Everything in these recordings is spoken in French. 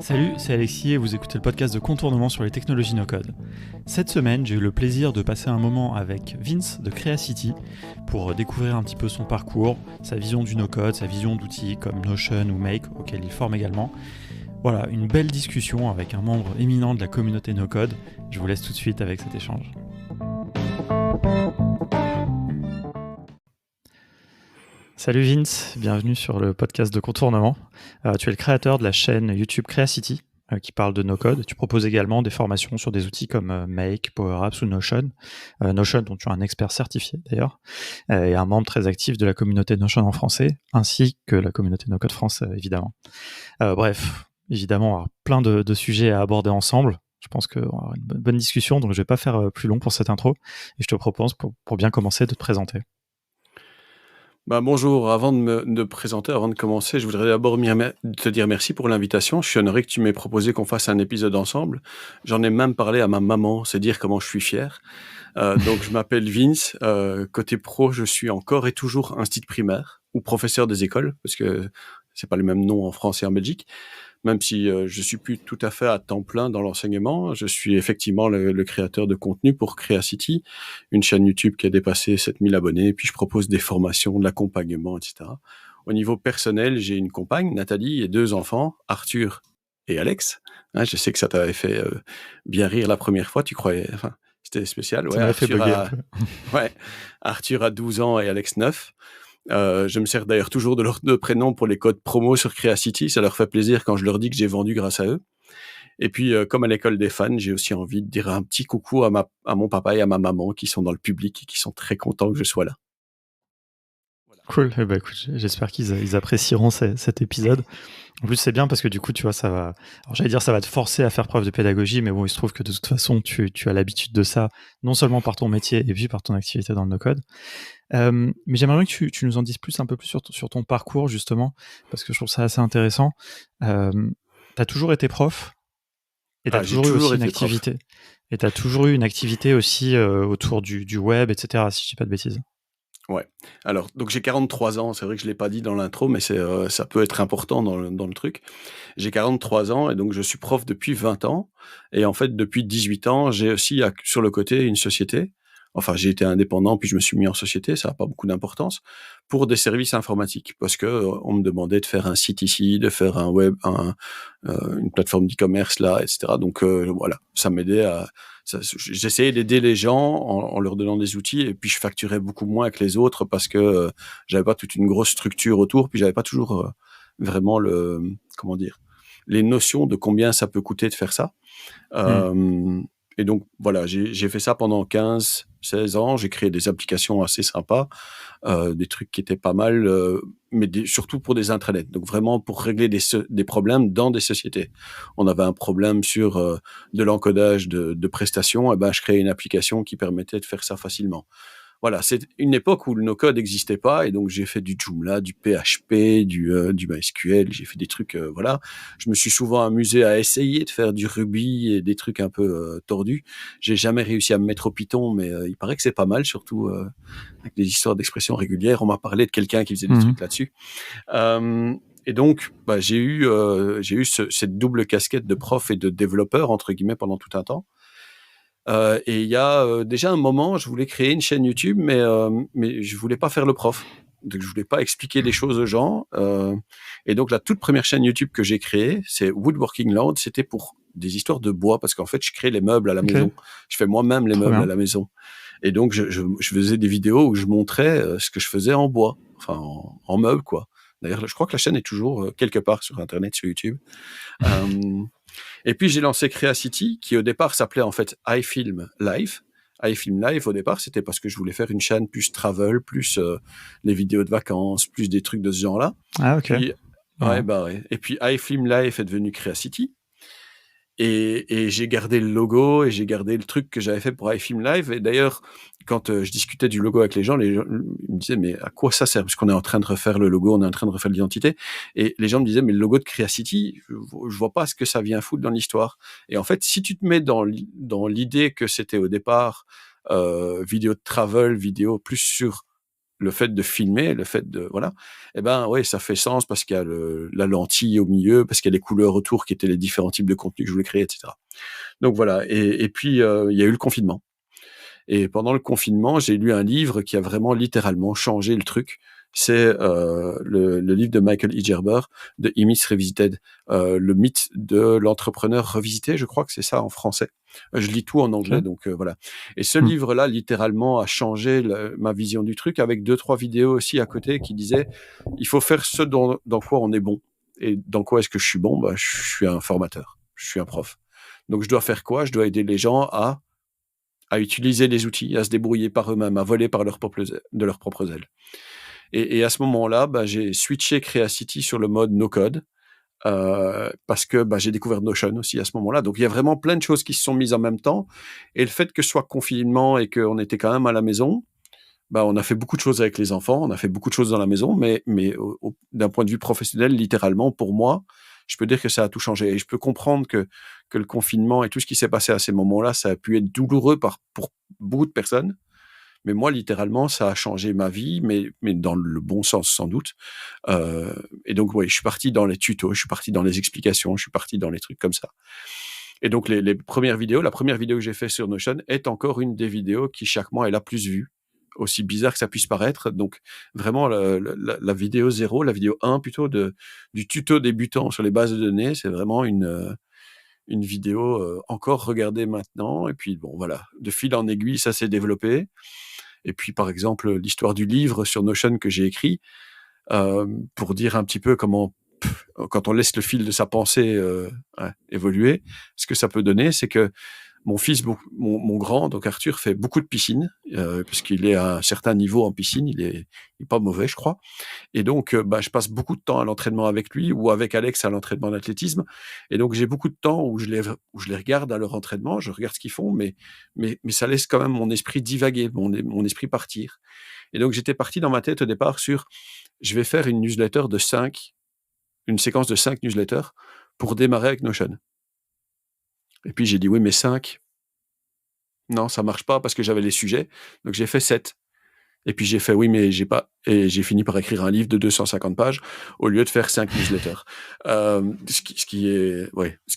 Salut, c'est Alexis et vous écoutez le podcast de Contournement sur les technologies no-code. Cette semaine, j'ai eu le plaisir de passer un moment avec Vince de Creacity pour découvrir un petit peu son parcours, sa vision du no-code, sa vision d'outils comme Notion ou Make, auxquels il forme également. Voilà, une belle discussion avec un membre éminent de la communauté no-code. Je vous laisse tout de suite avec cet échange. Salut Vince, bienvenue sur le podcast de Contournement. Tu es le créateur de la chaîne YouTube Creacity qui parle de no-code. Tu proposes également des formations sur des outils comme Make, Power Apps ou Notion. Notion dont tu es un expert certifié d'ailleurs, et un membre très actif de la communauté Notion en français, ainsi que la communauté no-code France évidemment. Bref, évidemment, on va avoir plein de sujets à aborder ensemble. Je pense qu'on va avoir une bonne discussion, donc je ne vais pas faire plus long pour cette intro. Et je te propose, pour bien commencer, de te présenter. Bonjour, avant de me présenter, avant de commencer, je voudrais d'abord te dire merci pour l'invitation. Je suis honoré que tu m'aies proposé qu'on fasse un épisode ensemble. J'en ai même parlé à ma maman, c'est dire comment je suis fier. Donc je m'appelle Vince. Côté pro, je suis encore et toujours institut primaire ou professeur des écoles, parce que c'est pas le même nom en France et en Belgique. Même si je suis plus tout à fait à temps plein dans l'enseignement, je suis effectivement le créateur de contenu pour Creacity, une chaîne YouTube qui a dépassé 7000 abonnés, puis je propose des formations, de l'accompagnement, etc. Au niveau personnel, j'ai une compagne, Nathalie, et 2 enfants, Arthur et Alex. Je sais que ça t'avait fait bien rire la première fois, tu croyais... Enfin, c'était spécial. Ouais, ça m'avait fait bugger un peu. Ouais, Arthur a 12 ans et Alex 9. Je me sers d'ailleurs toujours de leurs 2 prénoms pour les codes promo sur Creacity. Ça leur fait plaisir quand je leur dis que j'ai vendu grâce à eux. Et puis, comme à l'école des fans, j'ai aussi envie de dire un petit coucou à mon papa et à ma maman qui sont dans le public et qui sont très contents que je sois là. Voilà. Cool. Eh ben, écoute, j'espère qu'ils apprécieront cet épisode. En plus, c'est bien parce que du coup, tu vois, ça va... Alors, j'allais dire, ça va te forcer à faire preuve de pédagogie, mais bon, il se trouve que de toute façon, tu as l'habitude de ça, non seulement par ton métier et puis par ton activité dans le no-code. Mais j'aimerais bien que tu nous en dises un peu plus sur ton parcours, justement, parce que je trouve ça assez intéressant. T'as toujours été prof et t'as toujours eu aussi une activité. Prof. Et t'as toujours eu une activité aussi autour du web, etc., si je dis pas de bêtises. Ouais. Alors, donc j'ai 43 ans. C'est vrai que je l'ai pas dit dans l'intro, mais ça peut être important dans le truc. J'ai 43 ans et donc je suis prof depuis 20 ans. Et en fait, depuis 18 ans, j'ai aussi sur le côté une société. Enfin, j'ai été indépendant, puis je me suis mis en société, ça n'a pas beaucoup d'importance, pour des services informatiques. Parce que on me demandait de faire un site ici, de faire un web, une plateforme d'e-commerce là, etc. Donc voilà, ça m'aidait j'essayais d'aider les gens en leur donnant des outils, et puis je facturais beaucoup moins que les autres parce que j'avais pas toute une grosse structure autour, puis j'avais pas toujours vraiment les notions de combien ça peut coûter de faire ça. Et donc, voilà, j'ai fait ça pendant 16 ans. J'ai créé des applications assez sympas, des trucs qui étaient pas mal, mais surtout pour des intranets. Donc, vraiment pour régler des problèmes dans des sociétés. On avait un problème sur de l'encodage de prestations. Et je créais une application qui permettait de faire ça facilement. Voilà, c'est une époque où le no-code n'existait pas, et donc j'ai fait du Joomla, du PHP, du MySQL, j'ai fait des trucs, voilà. Je me suis souvent amusé à essayer de faire du Ruby et des trucs un peu tordus. J'ai jamais réussi à me mettre au Python, mais il paraît que c'est pas mal, surtout avec des histoires d'expressions régulières. On m'a parlé de quelqu'un qui faisait des trucs là-dessus. Et donc, j'ai eu cette double casquette de prof et de développeur, entre guillemets, pendant tout un temps. Et il y a déjà un moment, je voulais créer une chaîne YouTube, mais je voulais pas faire le prof. Donc, je voulais pas expliquer les choses aux gens. Et donc, la toute première chaîne YouTube que j'ai créée, c'est Woodworking Loud. C'était pour des histoires de bois, parce qu'en fait, je crée les meubles à la maison. Je fais moi-même les meubles à la maison. Et donc, je faisais des vidéos où je montrais ce que je faisais en bois, enfin en meubles, quoi. D'ailleurs, je crois que la chaîne est toujours quelque part sur Internet, sur YouTube. Et puis, j'ai lancé Creacity, qui au départ s'appelait en fait iFilm Live. iFilm Live, au départ, c'était parce que je voulais faire une chaîne plus travel, plus les vidéos de vacances, plus des trucs de ce genre-là. Ah, ok. Puis, ouais. Et puis, iFilm Live est devenu Creacity. Et j'ai gardé le logo et j'ai gardé le truc que j'avais fait pour iFilm Live. Et d'ailleurs, quand je discutais du logo avec les gens ils me disaient, mais à quoi ça sert? Parce qu'on est en train de refaire le logo, on est en train de refaire l'identité. Et les gens me disaient, mais le logo de Creacity, je vois pas ce que ça vient foutre dans l'histoire. Et en fait, si tu te mets dans l'idée que c'était au départ vidéo de travel, vidéo plus sur le fait de filmer, le fait de voilà, eh ben ouais, ça fait sens parce qu'il y a la lentille au milieu, parce qu'il y a les couleurs autour qui étaient les différents types de contenus que je voulais créer, etc. Donc voilà. Et puis il y a eu le confinement. Et pendant le confinement, j'ai lu un livre qui a vraiment littéralement changé le truc. C'est le livre de Michael E. Gerber, de E-Myth Revisited, le mythe de l'entrepreneur revisité, je crois que c'est ça en français. Je lis tout en anglais, Ok. donc voilà. Et ce livre-là, littéralement, a changé ma vision du truc, avec 2-3 vidéos aussi à côté qui disaient il faut faire ce dans quoi on est bon. Et dans quoi est-ce que je suis bon? Bah, je suis un formateur, je suis un prof. Donc je dois faire quoi? Je dois aider les gens à utiliser les outils, à se débrouiller par eux-mêmes, à voler de leurs propres ailes. Et à ce moment-là, bah, j'ai switché Creacity sur le mode no-code, parce que bah, j'ai découvert Notion aussi à ce moment-là. Donc il y a vraiment plein de choses qui se sont mises en même temps. Et le fait que ce soit confinement et qu'on était quand même à la maison, bah, on a fait beaucoup de choses avec les enfants, on a fait beaucoup de choses dans la maison, mais d'un point de vue professionnel, littéralement, pour moi, je peux dire que ça a tout changé. Et je peux comprendre que le confinement et tout ce qui s'est passé à ces moments-là, ça a pu être douloureux pour beaucoup de personnes. Mais moi, littéralement, ça a changé ma vie, mais dans le bon sens, sans doute. Et donc, ouais, je suis parti dans les tutos, je suis parti dans les explications, je suis parti dans les trucs comme ça. Et donc, la première vidéo que j'ai fait sur Notion est encore une des vidéos qui, chaque mois, est la plus vue, aussi bizarre que ça puisse paraître. Donc, vraiment, la vidéo 0, la vidéo 1 plutôt, du tuto débutant sur les bases de données, c'est vraiment une vidéo encore regardée maintenant. Et puis, bon, voilà, de fil en aiguille, ça s'est développé. Et puis, par exemple, l'histoire du livre sur Notion que j'ai écrit, pour dire un petit peu comment, quand on laisse le fil de sa pensée évoluer, ce que ça peut donner, c'est que mon fils, mon grand, donc Arthur, fait beaucoup de piscine, puisqu'il est à un certain niveau en piscine, il est pas mauvais, je crois. Et donc, bah, je passe beaucoup de temps à l'entraînement avec lui ou avec Alex à l'entraînement d'athlétisme. Et donc, j'ai beaucoup de temps où je les regarde à leur entraînement, je regarde ce qu'ils font, mais ça laisse quand même mon esprit divaguer, mon esprit partir. Et donc, j'étais parti dans ma tête au départ sur, je vais faire une séquence de 5 newsletters pour démarrer avec Notion. Et puis, j'ai dit, oui, mais 5, non, ça marche pas parce que j'avais les sujets. Donc, j'ai fait 7. Et puis j'ai fait oui, mais j'ai pas, et j'ai fini par écrire un livre de 250 pages au lieu de faire 5 newsletters. Ce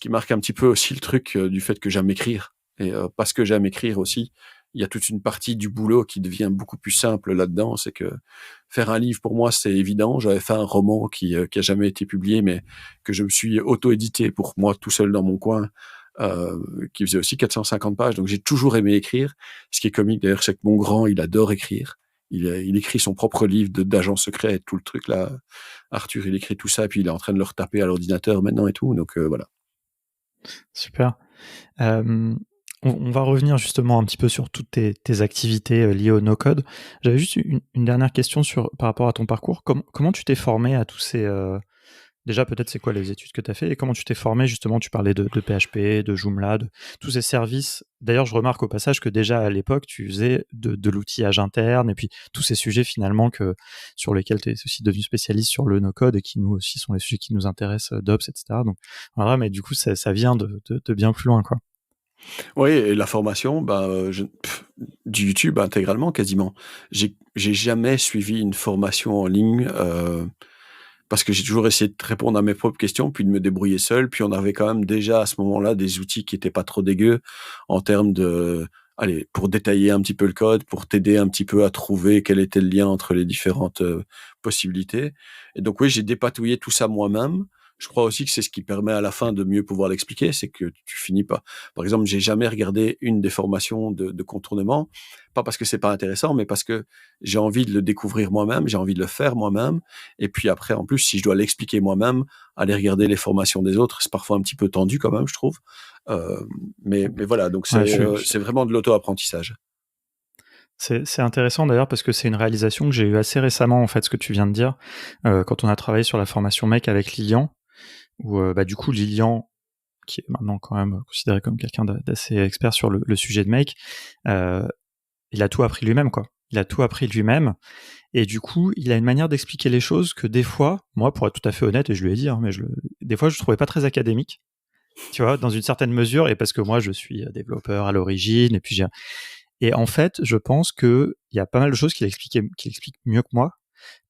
qui marque un petit peu aussi le truc du fait que j'aime écrire. Et parce que j'aime écrire aussi, il y a toute une partie du boulot qui devient beaucoup plus simple là-dedans. C'est que faire un livre pour moi, c'est évident. J'avais fait un roman qui a jamais été publié, mais que je me suis auto-édité pour moi tout seul dans mon coin. Qui faisait aussi 450 pages. Donc j'ai toujours aimé écrire. Ce qui est comique d'ailleurs, c'est que mon grand, il adore écrire. Il écrit son propre livre d'agent secret, tout le truc là. Arthur, il écrit tout ça, puis il est en train de le retaper à l'ordinateur maintenant et tout. Donc voilà. Super. On va revenir justement un petit peu sur toutes tes activités liées au no-code. J'avais juste une dernière question par rapport à ton parcours. Comment tu t'es formé à tous ces... Déjà, peut-être, c'est quoi les études que tu as fait et comment tu t'es formé, justement, tu parlais de PHP, de Joomla, de tous ces services. D'ailleurs, je remarque au passage que déjà à l'époque, tu faisais de l'outillage interne et puis tous ces sujets finalement sur lesquels tu es aussi devenu spécialiste sur le no-code et qui nous aussi sont les sujets qui nous intéressent, d'Ops, etc. Donc voilà, mais du coup, ça vient de bien plus loin, quoi. Oui, et la formation, du YouTube intégralement, quasiment. J'ai jamais suivi une formation en ligne, parce que j'ai toujours essayé de répondre à mes propres questions, puis de me débrouiller seul. Puis on avait quand même déjà à ce moment-là des outils qui étaient pas trop dégueux en termes allez, pour détailler un petit peu le code, pour t'aider un petit peu à trouver quel était le lien entre les différentes possibilités. Et donc oui, j'ai dépatouillé tout ça moi-même. Je crois aussi que c'est ce qui permet à la fin de mieux pouvoir l'expliquer, c'est que tu finis pas. Par exemple, j'ai jamais regardé une des formations de contournement, pas parce que c'est pas intéressant, mais parce que j'ai envie de le découvrir moi-même, j'ai envie de le faire moi-même. Et puis après, en plus, si je dois l'expliquer moi-même, aller regarder les formations des autres, c'est parfois un petit peu tendu quand même, je trouve. Mais voilà, donc Ouais, c'est vraiment de l'auto-apprentissage. C'est intéressant d'ailleurs parce que c'est une réalisation que j'ai eue assez récemment, en fait, ce que tu viens de dire, quand on a travaillé sur la formation MEC avec Lilian, où du coup Lilian, qui est maintenant quand même considéré comme quelqu'un d'assez expert sur le sujet de MEC, il a tout appris lui-même, quoi. Il a tout appris lui-même, et du coup, il a une manière d'expliquer les choses que des fois, moi, pour être tout à fait honnête, et je lui ai dit, hein, des fois, je trouvais pas très académique, tu vois, dans une certaine mesure, et parce que moi, je suis développeur à l'origine, et puis Et en fait, je pense qu'il y a pas mal de choses qu'il explique mieux que moi,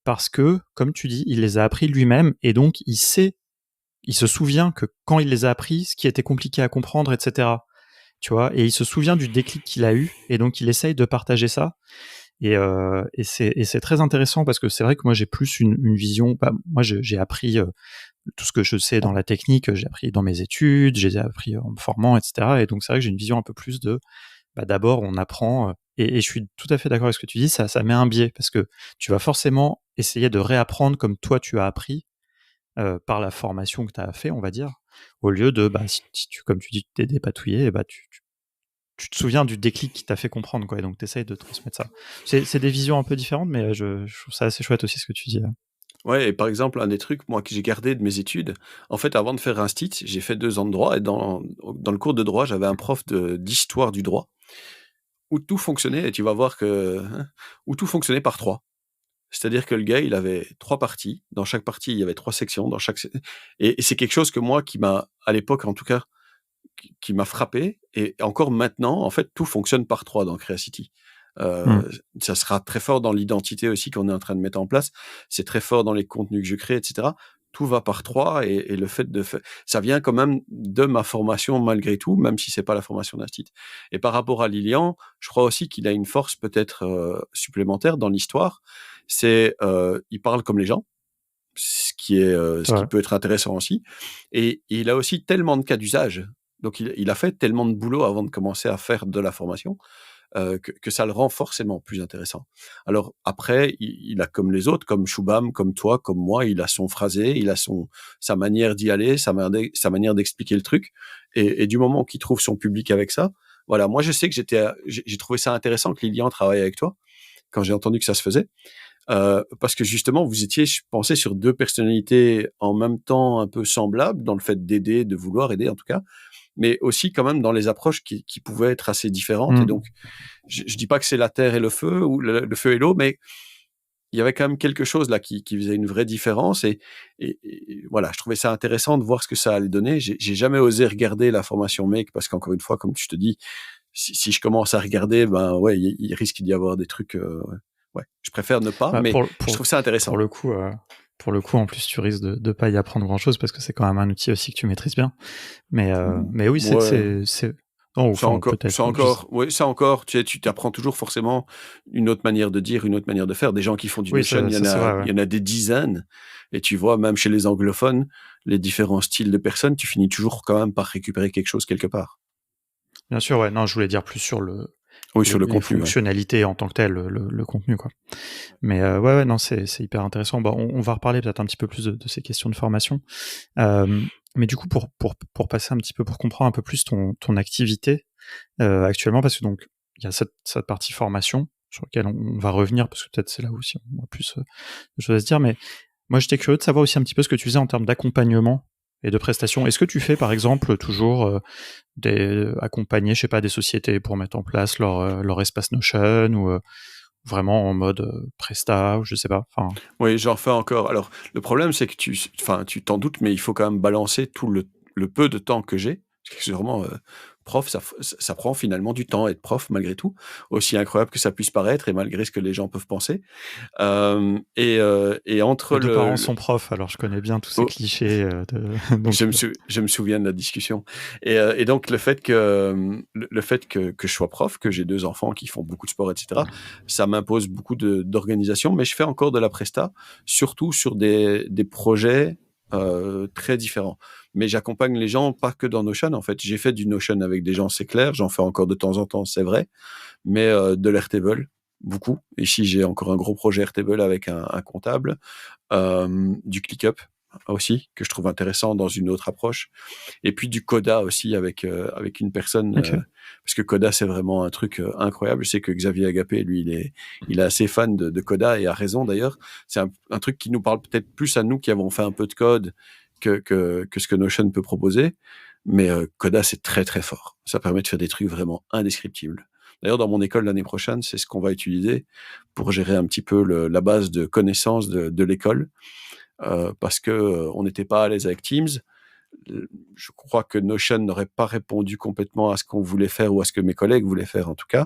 parce que, comme tu dis, il les a appris lui-même, et donc il se souvient que quand il les a appris, ce qui était compliqué à comprendre, etc. Tu vois, et il se souvient du déclic qu'il a eu, et donc il essaye de partager ça. Et c'est très intéressant, parce que c'est vrai que moi j'ai plus une vision. Moi j'ai appris tout ce que je sais dans la technique, j'ai appris dans mes études, j'ai appris en me formant, etc. Et donc c'est vrai que j'ai une vision un peu plus de, d'abord on apprend, et je suis tout à fait d'accord avec ce que tu dis, ça met un biais, parce que tu vas forcément essayer de réapprendre comme toi tu as appris, par la formation que tu as fait, on va dire, au lieu de, si tu, comme tu dis, tu t'es dépatouillé, tu te souviens du déclic qui t'a fait comprendre, quoi, et donc tu essayes de transmettre ça. C'est des visions un peu différentes, mais je trouve ça assez chouette aussi ce que tu dis. Ouais, et par exemple, un des trucs, moi, que j'ai gardé de mes études, en fait, avant de faire un stit, j'ai fait 2 ans de droit, et dans le cours de droit, j'avais un prof d'histoire du droit, où tout fonctionnait, et tu vas voir que, hein, où tout fonctionnait par 3. C'est-à-dire que le gars, il avait 3 parties. Dans chaque partie, il y avait 3 sections. Et c'est quelque chose que moi, qui m'a, à l'époque en tout cas, qui m'a frappé. Et encore maintenant, en fait, tout fonctionne par 3 dans Creacity. Hmm. Ça sera très fort dans l'identité aussi qu'on est en train de mettre en place. C'est très fort dans les contenus que je crée, etc. Tout va par 3, et le fait de faire, ça vient quand même de ma formation malgré tout, même si c'est pas la formation d'un stit. Et par rapport à Lilian, je crois aussi qu'il a une force peut-être supplémentaire dans l'histoire. C'est il parle comme les gens, ce qui Ouais. peut être intéressant aussi. Et il a aussi tellement de cas d'usage. Donc il a fait tellement de boulot avant de commencer à faire de la formation, que ça le rend forcément plus intéressant. Alors après, il a comme les autres, comme Shubham, comme toi, comme moi, il a son phrasé, il a sa manière d'y aller, sa manière d'expliquer le truc. Et du moment qu'il trouve son public avec ça, voilà. Moi, je sais que j'ai trouvé ça intéressant que Lilian travaille avec toi quand j'ai entendu que ça se faisait. Parce que justement, vous étiez, je pensais, sur 2 personnalités en même temps un peu semblables dans le fait d'aider, de vouloir aider en tout cas, mais aussi quand même dans les approches qui pouvaient être assez différentes. Et Hmm. donc, je dis pas que c'est la terre et le feu, ou le feu et l'eau, mais il y avait quand même quelque chose là qui faisait une vraie différence. Et voilà, je trouvais ça intéressant de voir ce que ça allait donner. J'ai jamais osé regarder la formation Make, parce qu'encore une fois, comme je te dis, si je commence à regarder, ben ouais, il risque d'y avoir des trucs. Ouais, je préfère ne pas, Bah, mais je trouve ça pour intéressant. le coup, en plus, tu risques de pas y apprendre grand-chose, parce que c'est quand même un outil aussi que tu maîtrises bien. Mais oui, Ouais, non, enfin, peut-être. ça encore, tu sais, tu t'apprends toujours forcément une autre manière de dire, une autre manière de faire. Des gens qui font du Oui, Notion, ça c'est vrai, il ouais. y en a des dizaines. Et tu vois, même chez les anglophones, les différents styles de personnes, tu finis toujours quand même par récupérer quelque chose quelque part. Bien sûr, ouais. Non, je voulais dire plus sur Oui, sur le les contenu, ouais. fonctionnalités en tant que tel, le contenu, quoi. Mais ouais, non, c'est hyper intéressant. Bah, on va reparler peut-être un petit peu plus de ces questions de formation. Mais du coup, pour passer un petit peu, pour comprendre un peu plus ton activité actuellement, parce que donc il y a cette partie formation sur laquelle on va revenir, parce que peut-être c'est là aussi on a plus de choses à se dire. Mais moi, j'étais curieux de savoir aussi un petit peu ce que tu faisais en termes d'accompagnement et de prestations. Est-ce que tu fais, par exemple, toujours accompagner, je sais pas, des sociétés pour mettre en place leur espace Notion, ou vraiment en mode presta, ou je sais pas. Enfin, Oui, j'en fais encore. Alors, le problème, c'est que enfin, tu t'en doutes, mais il faut quand même balancer tout le peu de temps que j'ai. Parce que c'est vraiment, prof, ça prend finalement du temps, être prof, malgré tout. Aussi incroyable que ça puisse paraître, et malgré ce que les gens peuvent penser. Et entre mes deux parents sont profs, alors je connais bien tous ces oh, clichés donc je me souviens de la discussion. Et donc, le fait que je sois prof, que j'ai 2 enfants qui font beaucoup de sport, etc., ça m'impose beaucoup d'organisation, mais je fais encore de la presta, surtout sur des projets très différents. Mais j'accompagne les gens pas que dans Notion. En fait, j'ai fait du Notion avec des gens, c'est clair. J'en fais encore de temps en temps, c'est vrai. Mais de l'Airtable, beaucoup. Ici, j'ai encore un gros projet Airtable avec un comptable. Du ClickUp aussi, que je trouve intéressant dans une autre approche. Et puis du Coda aussi avec une personne, ok. parce que Coda, c'est vraiment un truc incroyable. Je sais que Xavier Agapé, lui, il est assez fan de Coda, et a raison d'ailleurs. C'est un truc qui nous parle peut-être plus à nous qui avons fait un peu de code que ce que Notion peut proposer. Mais Coda, c'est très très fort. Ça permet de faire des trucs vraiment indescriptibles. D'ailleurs, dans mon école l'année prochaine, c'est ce qu'on va utiliser pour gérer un petit peu la base de connaissances de l'école, parce que on n'était pas à l'aise avec Teams. je crois que Notion n'aurait pas répondu complètement à ce qu'on voulait faire ou à ce que mes collègues voulaient faire en tout cas.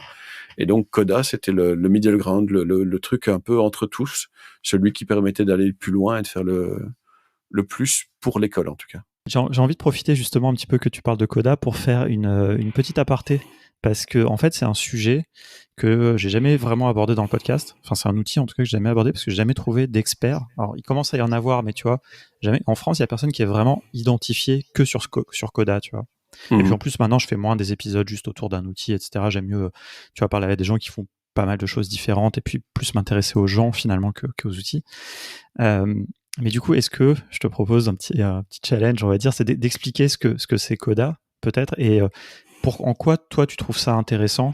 Et donc Coda, c'était le middle ground, le truc un peu entre tous, celui qui permettait d'aller plus loin et de faire le plus pour l'école en tout cas. J'ai envie de profiter justement un petit peu que tu parles de Coda pour faire une petite aparté, parce que en fait c'est un sujet que j'ai jamais vraiment abordé dans le podcast. Enfin, c'est un outil en tout cas que j'ai jamais abordé parce que j'ai jamais trouvé d'expert. Alors il commence à y en avoir, mais tu vois, jamais en France il y a personne qui est vraiment identifié que sur Coda, tu vois. Et puis en plus maintenant je fais moins des épisodes juste autour d'un outil, etc. J'aime mieux, tu vois, parler avec des gens qui font pas mal de choses différentes et puis plus m'intéresser aux gens finalement qu'aux outils. Mais du coup, est-ce que je te propose un petit challenge, on va dire, c'est d'expliquer ce que c'est Coda, peut-être, et en quoi, toi, tu trouves ça intéressant.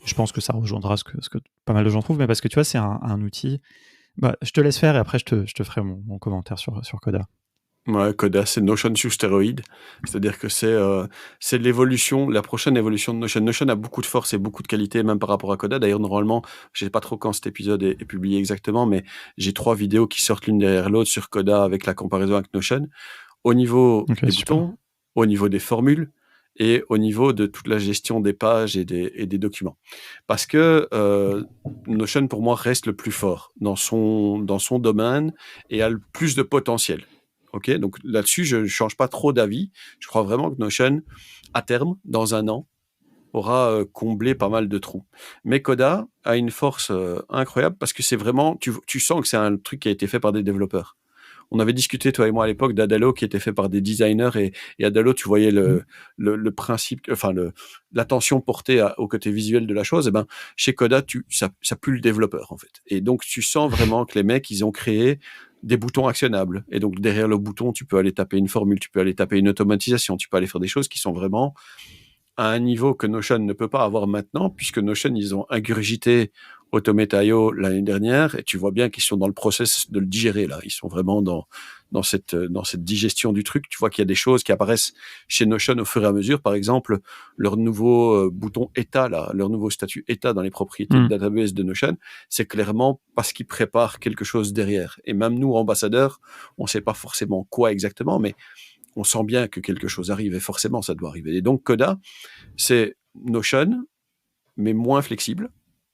Je pense que ça rejoindra ce que pas mal de gens trouvent, mais parce que tu vois, c'est un outil. Bah, je te laisse faire et après, je te ferai mon commentaire sur Coda. Ouais, Coda, c'est Notion sur stéroïdes. C'est-à-dire que c'est l'évolution, la prochaine évolution de Notion. Notion a beaucoup de force et beaucoup de qualité, même par rapport à Coda. D'ailleurs, normalement, je sais pas trop quand cet épisode est publié exactement, mais j'ai 3 vidéos qui sortent l'une derrière l'autre sur Coda avec la comparaison avec Notion. Au niveau des boutons, au niveau des formules et au niveau de toute la gestion des pages et des documents. Parce que Notion, pour moi, reste le plus fort dans son domaine et a le plus de potentiel. Ok, donc là-dessus, je ne change pas trop d'avis. Je crois vraiment que Notion, à terme, dans un an, aura comblé pas mal de trous. Mais Coda a une force incroyable parce que c'est vraiment, tu sens que c'est un truc qui a été fait par des développeurs. On avait discuté, toi et moi, à l'époque, d'Adalo qui était fait par des designers et Adalo, tu voyais le principe, enfin, l'attention portée au côté visuel de la chose. Et ben, chez Coda, ça pue le développeur, en fait. Et donc, tu sens vraiment que les mecs, ils ont créé des boutons actionnables. Et donc, derrière le bouton, tu peux aller taper une formule, tu peux aller taper une automatisation, tu peux aller faire des choses qui sont vraiment à un niveau que Notion ne peut pas avoir maintenant, puisque Notion, ils ont ingurgité Automate.io l'année dernière, et tu vois bien qu'ils sont dans le process de le digérer, là. Ils sont vraiment dans cette digestion du truc. Tu vois qu'il y a des choses qui apparaissent chez Notion au fur et à mesure. Par exemple, leur nouveau bouton état, là, leur nouveau statut état dans les propriétés de database de Notion, c'est clairement parce qu'ils préparent quelque chose derrière. Et même nous, ambassadeurs, on sait pas forcément quoi exactement, mais on sent bien que quelque chose arrive et forcément ça doit arriver. Et donc Coda, c'est Notion, mais moins flexible.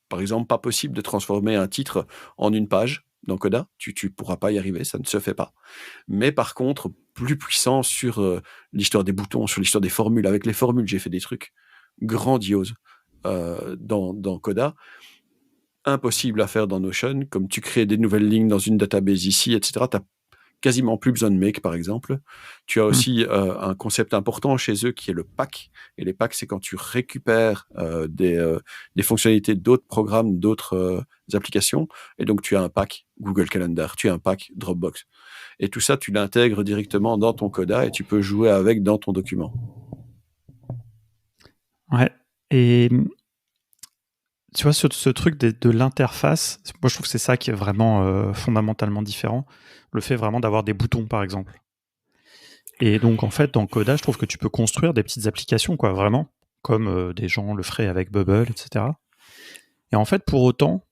Par exemple, pas possible de transformer un titre en une page dans Coda. Tu pourras pas y arriver, ça ne se fait pas. Mais par contre, plus puissant sur l'histoire des boutons, sur l'histoire des formules. Avec les formules, j'ai fait des trucs grandioses dans Coda. Impossible à faire dans Notion. Comme tu crées des nouvelles lignes dans une database ici, etc., tu quasiment plus besoin de make, par exemple. Tu as aussi un concept important chez eux qui est le pack. Et les packs, c'est quand tu récupères des fonctionnalités d'autres programmes, d'autres applications. Et donc, tu as un pack Google Calendar, tu as un pack Dropbox. Et tout ça, tu l'intègres directement dans ton Coda et tu peux jouer avec dans ton document. Ouais. Et tu vois, ce truc de l'interface, moi je trouve que c'est ça qui est vraiment fondamentalement différent. Le fait vraiment d'avoir des boutons, par exemple. Et donc, en fait, dans Coda, je trouve que tu peux construire des petites applications, quoi, vraiment, comme des gens le feraient avec Bubble, etc. Et en fait, pour autant,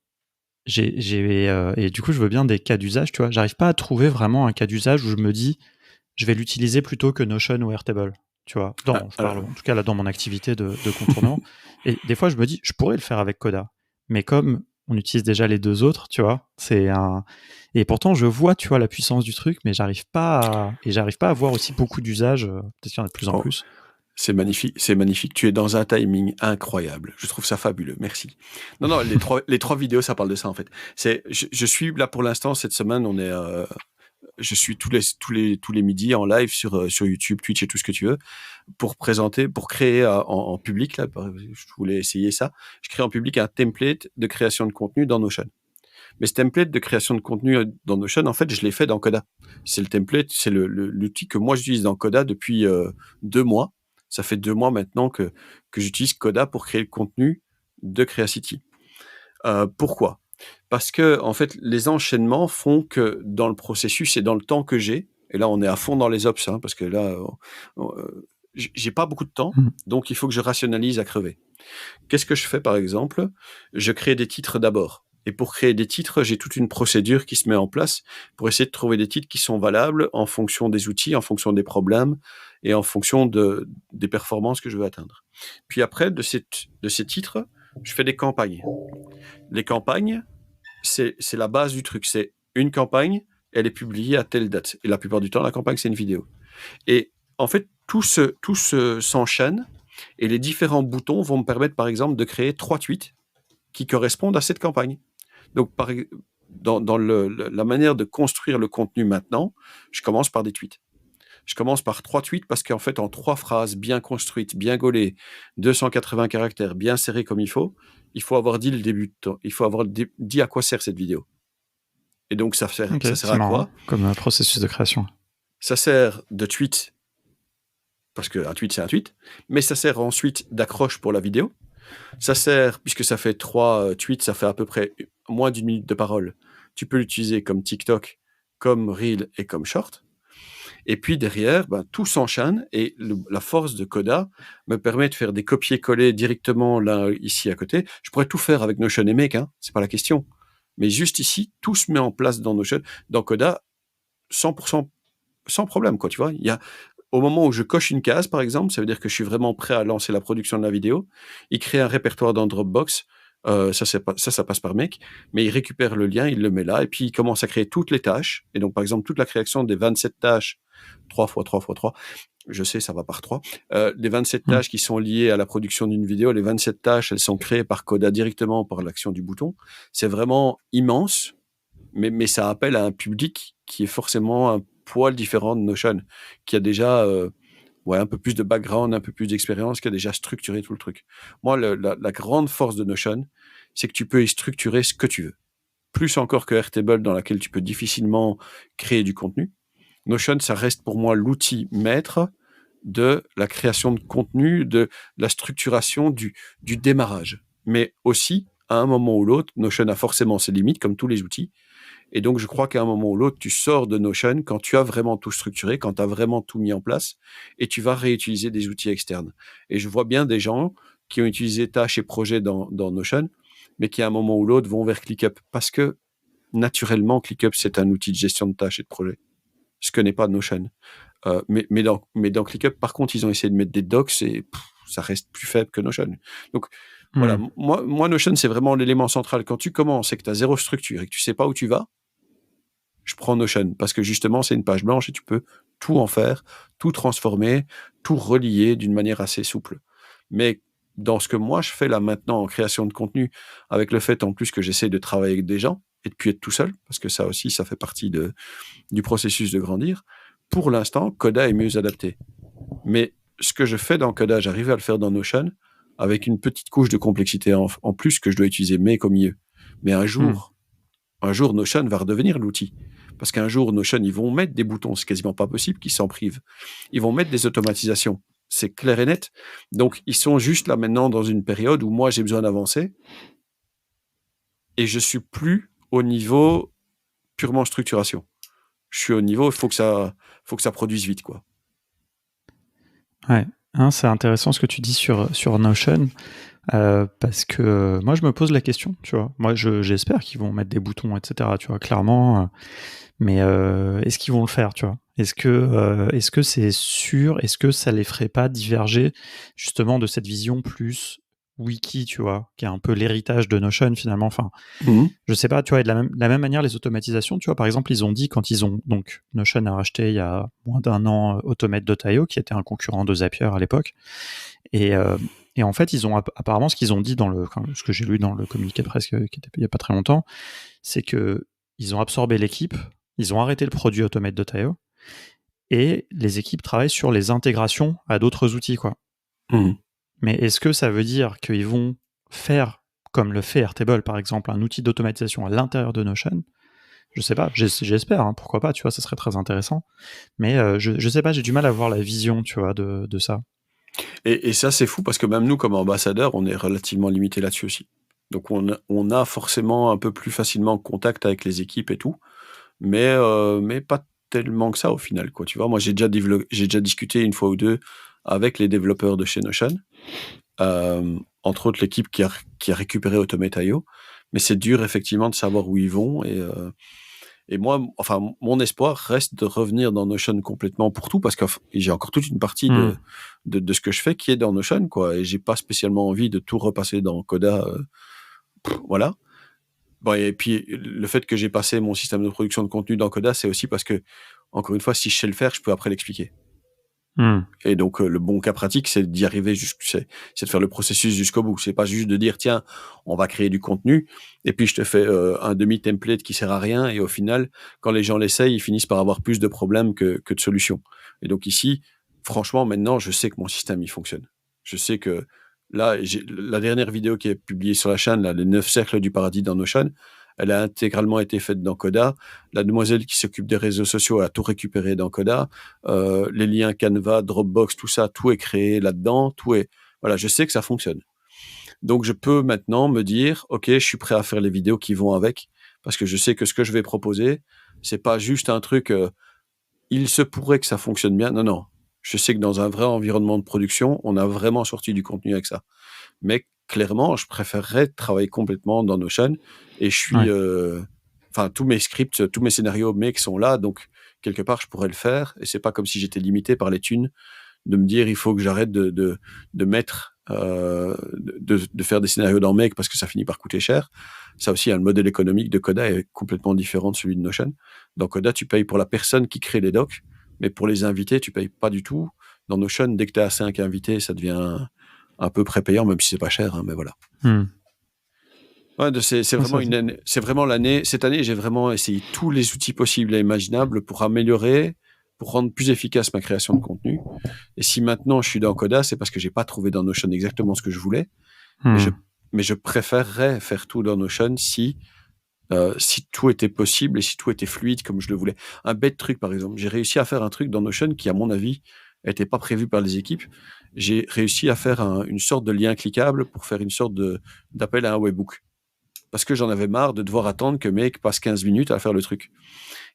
et du coup, je veux bien des cas d'usage, tu vois. J'arrive pas à trouver vraiment un cas d'usage où je me dis, je vais l'utiliser plutôt que Notion ou Airtable, tu vois. En tout cas, là, dans mon activité de contournement. Et des fois, je me dis, je pourrais le faire avec Coda. Mais comme on utilise déjà les deux autres, tu vois, et pourtant, je vois, tu vois, la puissance du truc, mais j'arrive pas à voir aussi beaucoup d'usages. Peut-être qu'il y en a de plus en plus. C'est magnifique, c'est magnifique. Tu es dans un timing incroyable. Je trouve ça fabuleux. Merci. Non, les trois vidéos, ça parle de ça en fait. Je suis là pour l'instant cette semaine. Je suis tous les midis en live sur YouTube, Twitch et tout ce que tu veux pour créer en public là. Je voulais essayer ça. Je crée en public un template de création de contenu dans Notion. Mais ce template de création de contenu dans Notion, en fait, je l'ai fait dans Coda. C'est le template, c'est l'outil que moi j'utilise dans Coda depuis 2 mois. Ça fait 2 mois maintenant que j'utilise Coda pour créer le contenu de Creacity. Pourquoi ? Parce que en fait, les enchaînements font que dans le processus et dans le temps que j'ai, et là on est à fond dans les ops, parce que là j'ai pas beaucoup de temps, donc il faut que je rationalise à crever. Qu'est-ce que je fais par exemple ? Je crée des titres d'abord. Et pour créer des titres, j'ai toute une procédure qui se met en place pour essayer de trouver des titres qui sont valables en fonction des outils, en fonction des problèmes et en fonction des performances que je veux atteindre. Puis après, de ces titres, je fais des campagnes. Les campagnes, c'est la base du truc. C'est une campagne, elle est publiée à telle date. Et la plupart du temps, la campagne, c'est une vidéo. Et en fait, tout s'enchaîne et les différents boutons vont me permettre, par exemple, de créer 3 tweets qui correspondent à cette campagne. Donc, dans la manière de construire le contenu maintenant, je commence par des tweets. Je commence par 3 tweets parce qu'en fait, en 3 phrases bien construites, bien gaulées, 280 caractères, bien serrées comme il faut avoir dit le début de temps. Il faut avoir dit à quoi sert cette vidéo. Et donc, ça sert à marrant, quoi comme processus de création. Ça sert de tweet, parce qu'un tweet, c'est un tweet, mais ça sert ensuite d'accroche pour la vidéo. Ça sert, puisque ça fait 3 tweets, ça fait à peu près moins d'1 minute de parole. Tu peux l'utiliser comme TikTok, comme Reel et comme Short. Et puis derrière, tout s'enchaîne et la force de Coda me permet de faire des copier-coller directement là, ici à côté. Je pourrais tout faire avec Notion et Make, c'est pas la question. Mais juste ici, tout se met en place dans Notion, dans Coda, 100% sans problème, quoi, tu vois. Au moment où je coche une case, par exemple, ça veut dire que je suis vraiment prêt à lancer la production de la vidéo. Il crée un répertoire dans Dropbox. Ça passe par Make, mais il récupère le lien, il le met là, et puis il commence à créer toutes les tâches. Et donc, par exemple, toute la création des 27 tâches, 3 x 3 x 3, je sais, ça va par 3, les 27 tâches qui sont liées à la production d'une vidéo, les 27 tâches, elles sont créées par Coda directement par l'action du bouton. C'est vraiment immense, mais ça appelle à un public qui est forcément un poil différent de Notion, qui a déjà un peu plus de background, un peu plus d'expérience, qui a déjà structuré tout le truc. Moi, la grande force de Notion, c'est que tu peux y structurer ce que tu veux. Plus encore que Airtable, dans laquelle tu peux difficilement créer du contenu. Notion, ça reste pour moi l'outil maître de la création de contenu, de la structuration du démarrage. Mais aussi, à un moment ou l'autre, Notion a forcément ses limites, comme tous les outils. Et donc, je crois qu'à un moment ou l'autre, tu sors de Notion quand tu as vraiment tout structuré, quand tu as vraiment tout mis en place, et tu vas réutiliser des outils externes. Et je vois bien des gens qui ont utilisé tâches et projets dans Notion, mais qui à un moment ou l'autre vont vers ClickUp, parce que naturellement, ClickUp, c'est un outil de gestion de tâches et de projets, ce que n'est pas Notion. Mais dans ClickUp, par contre, ils ont essayé de mettre des docs et ça reste plus faible que Notion. Donc, voilà, moi, Notion, c'est vraiment l'élément central. Quand tu commences et que tu as zéro structure et que tu sais pas où tu vas, je prends Notion parce que justement, c'est une page blanche et tu peux tout en faire, tout transformer, tout relier d'une manière assez souple. Mais dans ce que moi, je fais là maintenant en création de contenu, avec le fait en plus que j'essaie de travailler avec des gens et de puis être tout seul, parce que ça aussi, ça fait partie du processus de grandir, pour l'instant, Coda est mieux adapté. Mais ce que je fais dans Coda, j'arrive à le faire dans Notion avec une petite couche de complexité en plus que je dois utiliser Make au milieu. Mais un jour, Notion va redevenir l'outil. Parce qu'un jour, Notion, ils vont mettre des boutons, c'est quasiment pas possible qu'ils s'en privent. Ils vont mettre des automatisations, c'est clair et net. Donc, ils sont juste là maintenant dans une période où moi, j'ai besoin d'avancer et je suis plus au niveau purement structuration. Je suis au niveau, il faut que ça produise vite, quoi. Ouais, c'est intéressant ce que tu dis sur Notion. Parce que moi je me pose la question, tu vois. Moi j'espère qu'ils vont mettre des boutons, etc. Tu vois, clairement. Mais est-ce qu'ils vont le faire, tu vois? Est-ce que c'est sûr? Est-ce que ça les ferait pas diverger justement de cette vision plus wiki, tu vois, qui est un peu l'héritage de Notion finalement. Enfin, je sais pas, tu vois, et de la même manière les automatisations, tu vois, par exemple, ils ont dit quand ils ont donc Notion a racheté il y a moins d'1 an Automate.io, qui était un concurrent de Zapier à l'époque, et en fait, ils ont apparemment ce qu'ils ont dit ce que j'ai lu dans le communiqué de presse qui était il y a pas très longtemps, c'est que ils ont absorbé l'équipe, ils ont arrêté le produit Automate.io, et les équipes travaillent sur les intégrations à d'autres outils, quoi. Mais est-ce que ça veut dire qu'ils vont faire, comme le fait Airtable par exemple, un outil d'automatisation à l'intérieur de Notion? Je sais pas, j'espère, pourquoi pas, tu vois, ça serait très intéressant. Mais je sais pas, j'ai du mal à voir la vision, tu vois, de ça. Et ça, c'est fou parce que même nous, comme ambassadeurs, on est relativement limité là-dessus aussi. Donc, on a forcément un peu plus facilement contact avec les équipes et tout, mais pas tellement que ça au final, quoi. Tu vois, moi, j'ai déjà discuté une fois ou deux avec les développeurs de chez Notion, entre autres l'équipe qui a récupéré Automate.io, Mais c'est dur, effectivement, de savoir où ils vont. Et moi, enfin, mon espoir reste de revenir dans Notion complètement pour tout, parce que j'ai encore toute une partie de ce que je fais qui est dans Notion, quoi. Et j'ai pas spécialement envie de tout repasser dans Coda. Voilà. Bon, et puis, le fait que j'ai passé mon système de production de contenu dans Coda, c'est aussi parce que, encore une fois, si je sais le faire, je peux après l'expliquer. Et donc, le bon cas pratique, c'est d'y arriver, c'est de faire le processus jusqu'au bout. C'est pas juste de dire, tiens, on va créer du contenu, et puis je te fais un demi-template qui sert à rien, et au final, quand les gens l'essayent, ils finissent par avoir plus de problèmes que de solutions. Et donc ici, franchement, maintenant, je sais que mon système, il fonctionne. Je sais que là, la dernière vidéo qui est publiée sur la chaîne, là, les 9 cercles du paradis dans Notion, elle a intégralement été faite dans Coda. La demoiselle qui s'occupe des réseaux sociaux a tout récupéré dans Coda. Les liens Canva, Dropbox, tout ça, tout est créé là-dedans. Voilà, je sais que ça fonctionne. Donc, je peux maintenant me dire, OK, je suis prêt à faire les vidéos qui vont avec, parce que je sais que ce que je vais proposer, c'est pas juste un truc, il se pourrait que ça fonctionne bien. Non, non. Je sais que dans un vrai environnement de production, on a vraiment sorti du contenu avec ça. Mais clairement, je préférerais travailler complètement dans Notion, et je suis, enfin, tous mes scripts, tous mes scénarios Make sont là, donc quelque part, je pourrais le faire, et c'est pas comme si j'étais limité par les thunes de me dire il faut que j'arrête de mettre, de faire des scénarios dans Make parce que ça finit par coûter cher. Ça aussi, le modèle économique de Coda est complètement différent de celui de Notion. Dans Coda, tu payes pour la personne qui crée les docs, mais pour les invités, tu payes pas du tout. Dans Notion, dès que tu as 5 invités, ça devient un peu prépayant, même si c'est pas cher, hein, mais voilà. Ouais, c'est vraiment une année, c'est vraiment l'année. Cette année, j'ai vraiment essayé tous les outils possibles et imaginables pour améliorer, pour rendre plus efficace ma création de contenu. Et si maintenant je suis dans Coda, c'est parce que j'ai pas trouvé dans Notion exactement ce que je voulais. Mais je préférerais faire tout dans Notion si tout était possible et si tout était fluide comme je le voulais. Un bête truc, par exemple, j'ai réussi à faire un truc dans Notion qui, à mon avis, n'était pas prévu par les équipes. J'ai réussi à faire une sorte de lien cliquable pour faire une sorte d'appel à un webhook. Parce que j'en avais marre de devoir attendre que mec passe 15 minutes à faire le truc.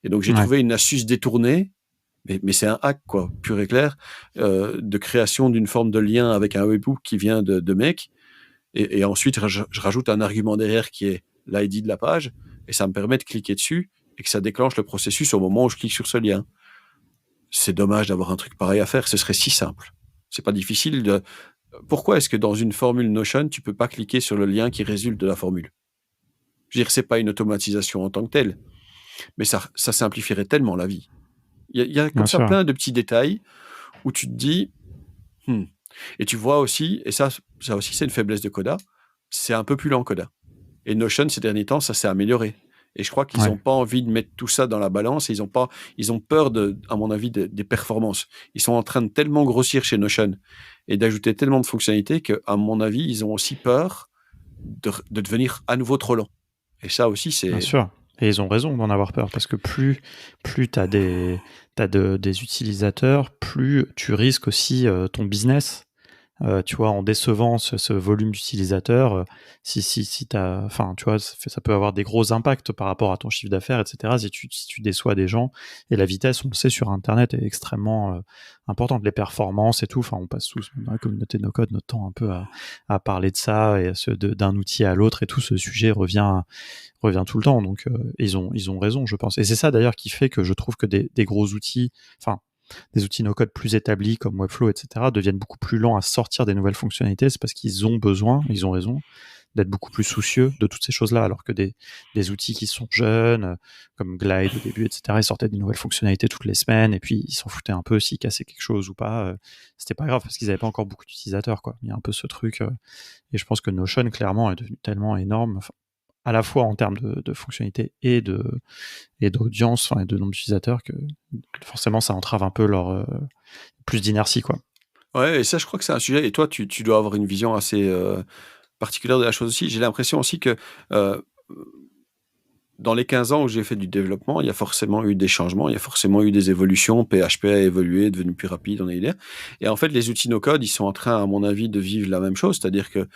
Et donc, j'ai trouvé une astuce détournée, mais c'est un hack, quoi, pur et clair, de création d'une forme de lien avec un webhook qui vient de mec. Et ensuite, je rajoute un argument derrière qui est l'ID de la page, et ça me permet de cliquer dessus et que ça déclenche le processus au moment où je clique sur ce lien. C'est dommage d'avoir un truc pareil à faire, ce serait si simple. C'est pas difficile de... Pourquoi est-ce que dans une formule Notion, tu peux pas cliquer sur le lien qui résulte de la formule? Je veux dire, c'est pas une automatisation en tant que telle, mais ça simplifierait tellement la vie. Il y a comme ça plein de petits détails où tu te dis... Et tu vois aussi, et ça aussi c'est une faiblesse de Coda, c'est un peu plus lent Coda. Et Notion, ces derniers temps, ça s'est amélioré. Et je crois qu'ils n'ont pas envie de mettre tout ça dans la balance, et ils ont peur, à mon avis, des performances. Ils sont en train de tellement grossir chez Notion et d'ajouter tellement de fonctionnalités qu'à mon avis, ils ont aussi peur de devenir à nouveau trop lent. Et ça aussi, c'est... Bien sûr. Et ils ont raison d'en avoir peur, parce que plus tu as des utilisateurs, plus tu risques aussi ton business. Tu vois, en décevant ce volume d'utilisateurs, si t'as, enfin, tu vois, ça peut avoir des gros impacts par rapport à ton chiffre d'affaires, etc. Si tu déçois des gens, et la vitesse, on le sait, sur Internet est extrêmement importante, les performances et tout. Enfin, on passe tous dans la communauté No Code notre temps un peu à parler de ça, et d'un outil à l'autre, et tout ce sujet revient tout le temps. Donc, ils ont raison, je pense. Et c'est ça d'ailleurs qui fait que je trouve que des gros outils, enfin, des outils no-code plus établis comme Webflow, etc., deviennent beaucoup plus lents à sortir des nouvelles fonctionnalités. C'est parce qu'ils ont besoin, ils ont raison, d'être beaucoup plus soucieux de toutes ces choses-là, alors que des outils qui sont jeunes, comme Glide au début, etc., ils sortaient des nouvelles fonctionnalités toutes les semaines, et puis ils s'en foutaient un peu s'ils cassaient quelque chose ou pas. C'était pas grave, parce qu'ils n'avaient pas encore beaucoup d'utilisateurs, quoi. Il y a un peu ce truc, et je pense que Notion, clairement, est devenu tellement énorme, à la fois en termes de fonctionnalités et d'audience, et de nombre d'utilisateurs, que forcément ça entrave un peu leur plus d'inertie, quoi. Ouais, et ça, je crois que c'est un sujet, et toi, tu dois avoir une vision assez particulière de la chose aussi. J'ai l'impression aussi que dans les 15 ans où j'ai fait du développement, il y a forcément eu des changements, il y a forcément eu des évolutions. PHP a évolué, est devenu plus rapide, on a idée. Et en fait, les outils no-code, ils sont en train, à mon avis, de vivre la même chose, c'est-à-dire que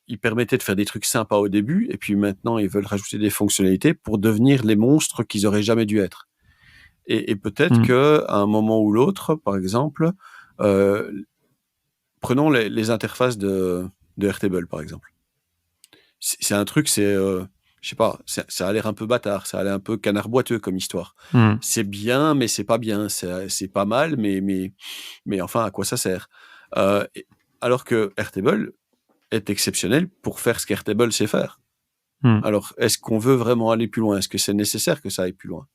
ils permettaient de faire des trucs sympas au début, et puis maintenant, ils veulent rajouter des fonctionnalités pour devenir les monstres qu'ils auraient jamais dû être. Et peut-être que à un moment ou l'autre, par exemple, prenons les interfaces de Airtable, par exemple. c'est un truc, je sais pas, ça a l'air un peu bâtard, ça a l'air un peu canard boiteux comme histoire. Hmm. C'est bien, mais c'est pas bien. C'est pas mal, mais enfin, à quoi ça sert? Alors que Airtable est exceptionnel pour faire ce qu'Airtable sait faire. Hmm. Alors, est-ce qu'on veut vraiment aller plus loin? Est-ce que c'est nécessaire que ça aille plus loin?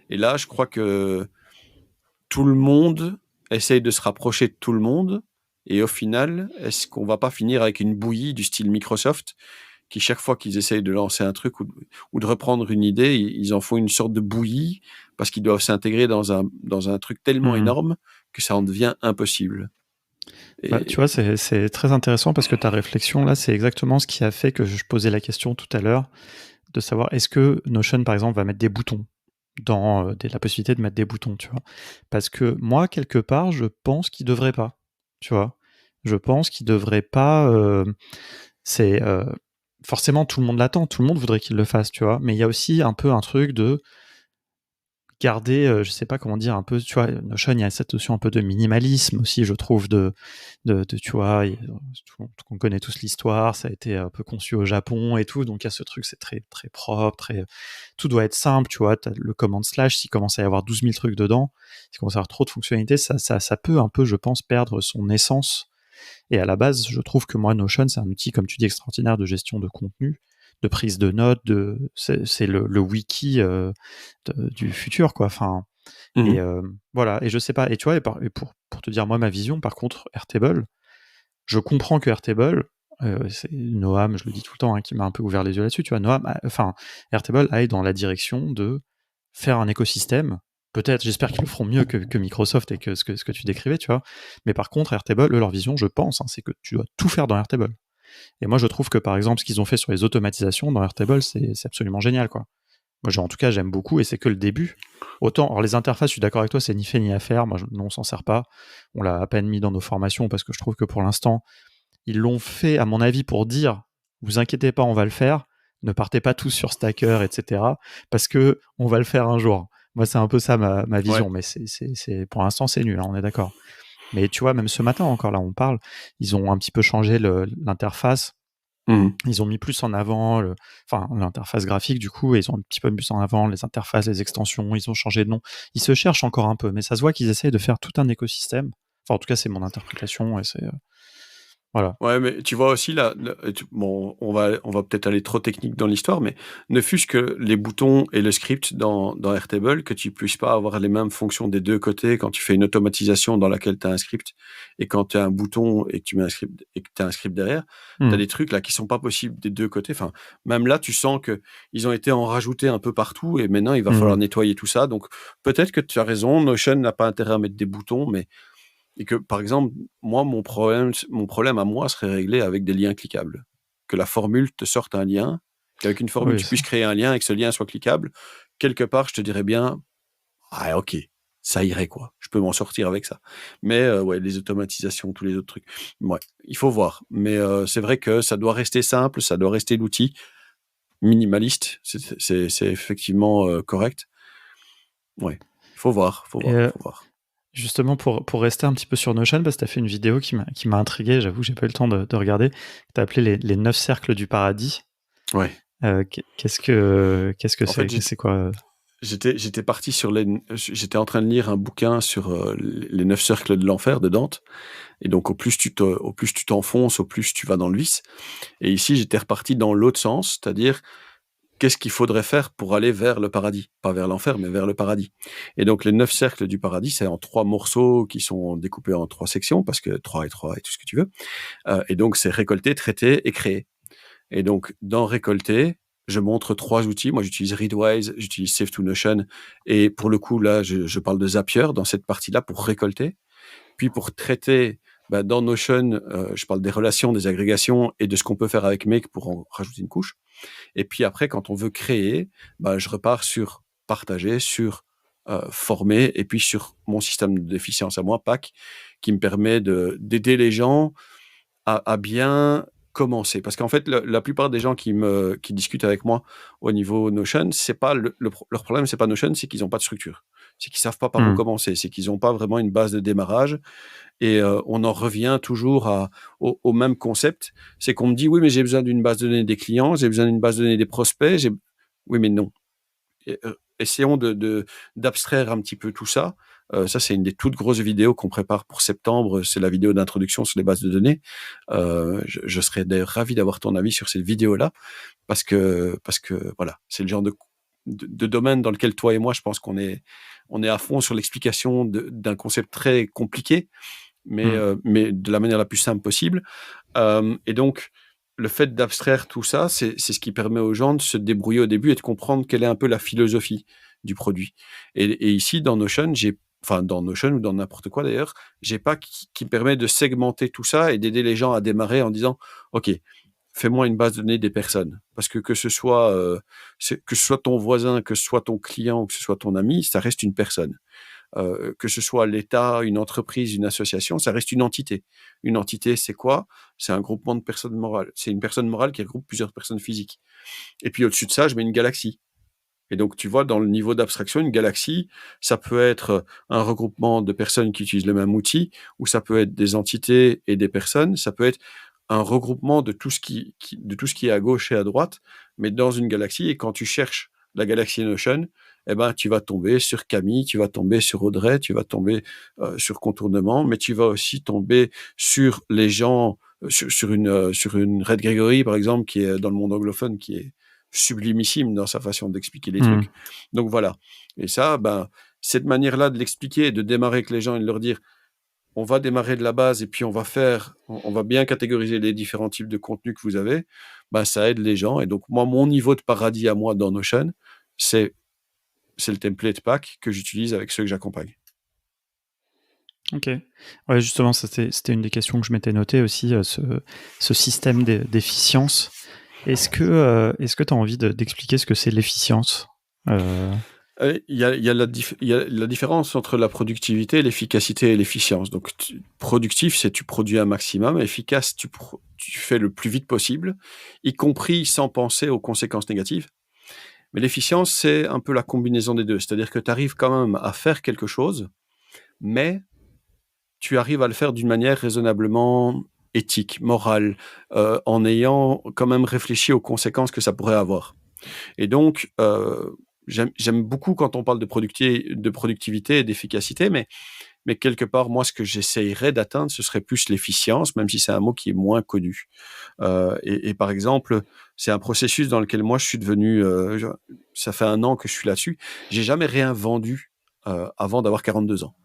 Et là, je crois que tout le monde essaye de se rapprocher de tout le monde. Et au final, est-ce qu'on va pas finir avec une bouillie du style Microsoft qui, chaque fois qu'ils essayent de lancer un truc ou de reprendre une idée, ils en font une sorte de bouillie parce qu'ils doivent s'intégrer dans un truc tellement Hmm. énorme que ça en devient impossible. Bah, tu vois, c'est très intéressant parce que ta réflexion là, c'est exactement ce qui a fait que je posais la question tout à l'heure de savoir est-ce que Notion, par exemple, va mettre des boutons dans la possibilité de mettre des boutons, tu vois. Parce que moi, quelque part, je pense qu'il devrait pas, tu vois. Je pense qu'il devrait pas. C'est forcément tout le monde l'attend, tout le monde voudrait qu'il le fasse, tu vois. Mais il y a aussi un peu un truc de garder, je sais pas comment dire, un peu, tu vois, Notion, il y a cette notion un peu de minimalisme aussi, je trouve, tu vois, on connaît tous l'histoire, ça a été un peu conçu au Japon et tout, donc il y a ce truc, c'est très, très propre, tout doit être simple, tu vois, t'as le command slash, s'il commence à y avoir 12 000 trucs dedans, s'il commence à y avoir trop de fonctionnalités, ça peut un peu, je pense, perdre son essence. Et à la base, je trouve que moi, Notion, c'est un outil, comme tu dis, extraordinaire de gestion de contenu, de prise de notes, c'est le wiki du futur, quoi. Enfin, et voilà. Et je sais pas. Et tu vois, et pour te dire moi ma vision, par contre, Airtable, je comprends que Airtable, c'est Noam, je le dis tout le temps, hein, qui m'a un peu ouvert les yeux là-dessus. Tu vois, Airtable aille dans la direction de faire un écosystème. Peut-être, j'espère qu'ils le feront mieux que Microsoft et que ce que tu décrivais, tu vois. Mais par contre, Airtable, leur vision, je pense, hein, c'est que tu dois tout faire dans Airtable. Et moi, je trouve que par exemple, ce qu'ils ont fait sur les automatisations dans Airtable, c'est absolument génial, quoi. Moi, en tout cas, j'aime beaucoup et c'est que le début. Autant, alors les interfaces, je suis d'accord avec toi, c'est ni fait ni à faire. Moi, non, on s'en sert pas. On l'a à peine mis dans nos formations parce que je trouve que pour l'instant, ils l'ont fait, à mon avis, pour dire vous inquiétez pas, on va le faire. Ne partez pas tous sur Stacker, etc. Parce que on va le faire un jour. Moi, c'est un peu ça ma Ouais. vision, mais pour l'instant, c'est nul, hein, on est d'accord. Mais tu vois, même ce matin encore, là, on parle, ils ont un petit peu changé l'interface. Ils ont mis plus en avant l'interface graphique du coup, et ils ont un petit peu mis plus en avant les interfaces, les extensions, ils ont changé de nom. Ils se cherchent encore un peu, mais ça se voit qu'ils essayent de faire tout un écosystème. Enfin, en tout cas, c'est mon interprétation et c'est voilà. Ouais, mais tu vois aussi là, bon, on va peut-être aller trop technique dans l'histoire, mais ne fût-ce que les boutons et le script dans Airtable, que tu puisses pas avoir les mêmes fonctions des deux côtés quand tu fais une automatisation dans laquelle tu as un script et quand tu as un bouton et que tu mets un script et que tu as un script derrière, tu as des trucs là qui sont pas possibles des deux côtés. Enfin, même là, tu sens que ils ont été en rajoutés un peu partout et maintenant il va falloir nettoyer tout ça. Donc peut-être que tu as raison, Notion n'a pas intérêt à mettre des boutons, mais et que, par exemple, moi, mon problème à moi serait réglé avec des liens cliquables. Que la formule te sorte un lien, qu'avec une formule, Oui, tu puisses créer un lien et que ce lien soit cliquable. Quelque part, je te dirais bien, ah, ok, ça irait, quoi. Je peux m'en sortir avec ça. Mais, ouais, les automatisations, tous les autres trucs. Ouais, il faut voir. Mais c'est vrai que ça doit rester simple, ça doit rester l'outil minimaliste. C'est effectivement correct. Ouais, il faut voir, faut et voir, faut voir. justement pour rester un petit peu sur Notion, parce que tu as fait une vidéo qui m'a intrigué, j'avoue, j'ai pas eu le temps de regarder. Tu as appelé les 9 cercles du paradis. Ouais. Qu'est-ce que En fait, c'est quoi j'étais parti j'étais en train de lire un bouquin sur les 9 cercles de l'enfer de Dante. Et donc, au plus tu t'enfonces, au plus tu vas dans le vice. Et ici, j'étais reparti dans l'autre sens, c'est-à-dire, qu'est-ce qu'il faudrait faire pour aller vers le paradis? Pas vers l'enfer, mais vers le paradis. Et donc, les 9 cercles du paradis, c'est en 3 morceaux qui sont découpés en 3 sections, parce que 3 et 3 et tout ce que tu veux. Et donc, c'est récolter, traiter et créer. Et donc, dans récolter, je montre 3 outils. Moi, j'utilise Readwise, j'utilise Save2Notion. Et pour le coup, là, je parle de Zapier dans cette partie-là pour récolter. Puis pour traiter, dans Notion, je parle des relations, des agrégations et de ce qu'on peut faire avec Make pour en rajouter une couche. Et puis après, quand on veut créer, je repars sur partager, sur former, et puis sur mon système de déficience à moi, PAC, qui me permet d'aider les gens à bien commencer. Parce qu'en fait, la plupart des gens qui discutent avec moi au niveau Notion, c'est pas leur problème, c'est pas Notion, c'est qu'ils n'ont pas de structure. C'est qu'ils savent pas par où commencer. C'est qu'ils n'ont pas vraiment une base de démarrage. Et on en revient toujours au même concept. C'est qu'on me dit, oui, mais j'ai besoin d'une base de données des clients, j'ai besoin d'une base de données des prospects. Oui, mais non. Essayons d'abstraire un petit peu tout ça. Ça, c'est une des toutes grosses vidéos qu'on prépare pour septembre. C'est la vidéo d'introduction sur les bases de données. Je serais d'ailleurs ravi d'avoir ton avis sur cette vidéo-là, parce que voilà, c'est le genre de domaine dans lequel toi et moi, je pense qu'on est à fond sur l'explication d'un concept très compliqué, mais de la manière la plus simple possible. Et donc, le fait d'abstraire tout ça, c'est ce qui permet aux gens de se débrouiller au début et de comprendre quelle est un peu la philosophie du produit. Et ici, dans Notion, dans Notion ou dans n'importe quoi d'ailleurs, j'ai pas qui me permet de segmenter tout ça et d'aider les gens à démarrer en disant, OK, fais-moi une base de données des personnes. Parce que ce soit ton voisin, que ce soit ton client, que ce soit ton ami, ça reste une personne. Que ce soit l'État, une entreprise, une association, ça reste une entité. Une entité, c'est quoi? C'est un groupement de personnes morales. C'est une personne morale qui regroupe plusieurs personnes physiques. Et puis au-dessus de ça, je mets une galaxie. Et donc, tu vois, dans le niveau d'abstraction, une galaxie, ça peut être un regroupement de personnes qui utilisent le même outil, ou ça peut être des entités et des personnes, ça peut être un regroupement de tout ce qui est à gauche et à droite, mais dans une galaxie. Et quand tu cherches la galaxie Notion, eh ben, tu vas tomber sur Camille, tu vas tomber sur Audrey, tu vas tomber sur Contournement, mais tu vas aussi tomber sur les gens, sur une Red Gregory, par exemple, qui est dans le monde anglophone, qui est sublimissime dans sa façon d'expliquer les trucs. Donc voilà. Et ça, cette manière-là de l'expliquer et de démarrer avec les gens et de leur dire, on va démarrer de la base et puis on va bien catégoriser les différents types de contenus que vous avez, ça aide les gens. Et donc, moi, mon niveau de paradis à moi dans Notion, c'est le template pack que j'utilise avec ceux que j'accompagne. Ok. Ouais, justement, c'était une des questions que je m'étais noté aussi, ce système d'efficience. Est-ce que tu as envie d'expliquer ce que c'est l'efficience? Il y a la différence entre la productivité, l'efficacité et l'efficience. Donc, productif, c'est tu produis un maximum. Efficace, tu fais le plus vite possible, y compris sans penser aux conséquences négatives. Mais l'efficience, c'est un peu la combinaison des deux. C'est-à-dire que tu arrives quand même à faire quelque chose, mais tu arrives à le faire d'une manière raisonnablement éthique, morale, en ayant quand même réfléchi aux conséquences que ça pourrait avoir. Et donc, j'aime beaucoup quand on parle de productivité et d'efficacité, mais quelque part, moi, ce que j'essayerais d'atteindre, ce serait plus l'efficience, même si c'est un mot qui est moins connu. Et par exemple, c'est un processus dans lequel moi, je suis devenu... ça fait 1 an que je suis là-dessus. J'ai jamais rien vendu avant d'avoir 42 ans.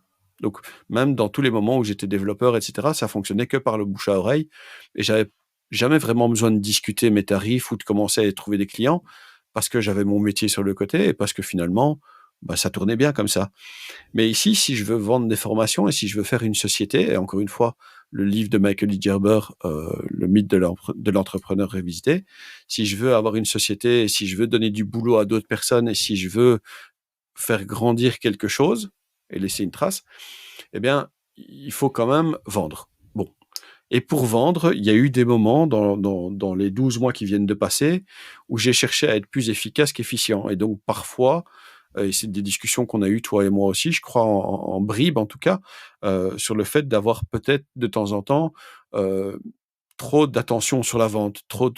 Donc, même dans tous les moments où j'étais développeur, etc., ça fonctionnait que par le bouche à oreille. Et j'avais jamais vraiment besoin de discuter mes tarifs ou de commencer à trouver des clients, parce que j'avais mon métier sur le côté et parce que finalement, ça tournait bien comme ça. Mais ici, si je veux vendre des formations et si je veux faire une société, et encore une fois, le livre de Michael D. Gerber, le mythe de l'entrepreneur révisité, si je veux avoir une société, et si je veux donner du boulot à d'autres personnes, et si je veux faire grandir quelque chose et laisser une trace, eh bien, il faut quand même vendre. Bon. Et pour vendre, il y a eu des moments dans les 12 mois qui viennent de passer où j'ai cherché à être plus efficace qu'efficient. Et donc, parfois, et c'est des discussions qu'on a eues, toi et moi aussi, je crois, en bribes en tout cas, sur le fait d'avoir peut-être de temps en temps trop d'attention sur la vente, trop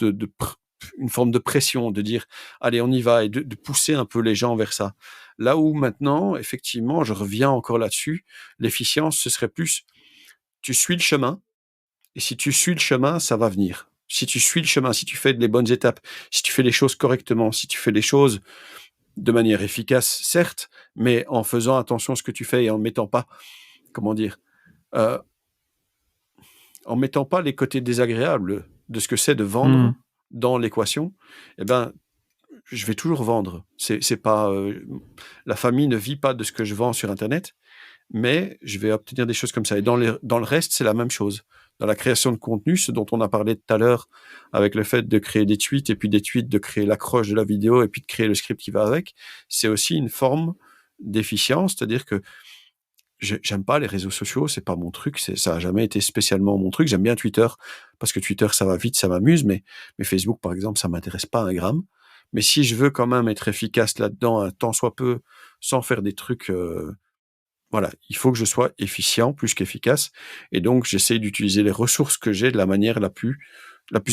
une forme de pression, de dire allez, on y va, et de pousser un peu les gens vers ça. Là où maintenant, effectivement, je reviens encore là-dessus, l'efficience, ce serait plus tu suis le chemin, et si tu suis le chemin, ça va venir. Si tu suis le chemin, si tu fais les bonnes étapes, si tu fais les choses correctement, si tu fais les choses de manière efficace, certes, mais en faisant attention à ce que tu fais et en mettant pas, comment dire, en mettant pas les côtés désagréables de ce que c'est de vendre dans l'équation, eh ben, je vais toujours vendre. C'est pas, la famille ne vit pas de ce que je vends sur Internet, mais je vais obtenir des choses comme ça. Et dans le reste, c'est la même chose. Dans la création de contenu, ce dont on a parlé tout à l'heure, avec le fait de créer des tweets, et puis des tweets, de créer l'accroche de la vidéo, et puis de créer le script qui va avec, c'est aussi une forme d'efficience, c'est-à-dire que j'aime pas les réseaux sociaux, c'est pas mon truc, ça a jamais été spécialement mon truc. J'aime bien Twitter, parce que Twitter, ça va vite, ça m'amuse, mais Facebook, par exemple, ça m'intéresse pas un gramme. Mais si je veux quand même être efficace là-dedans, un tant soit peu, sans faire des trucs, voilà, il faut que je sois efficient plus qu'efficace. Et donc, j'essaye d'utiliser les ressources que j'ai de la manière la plus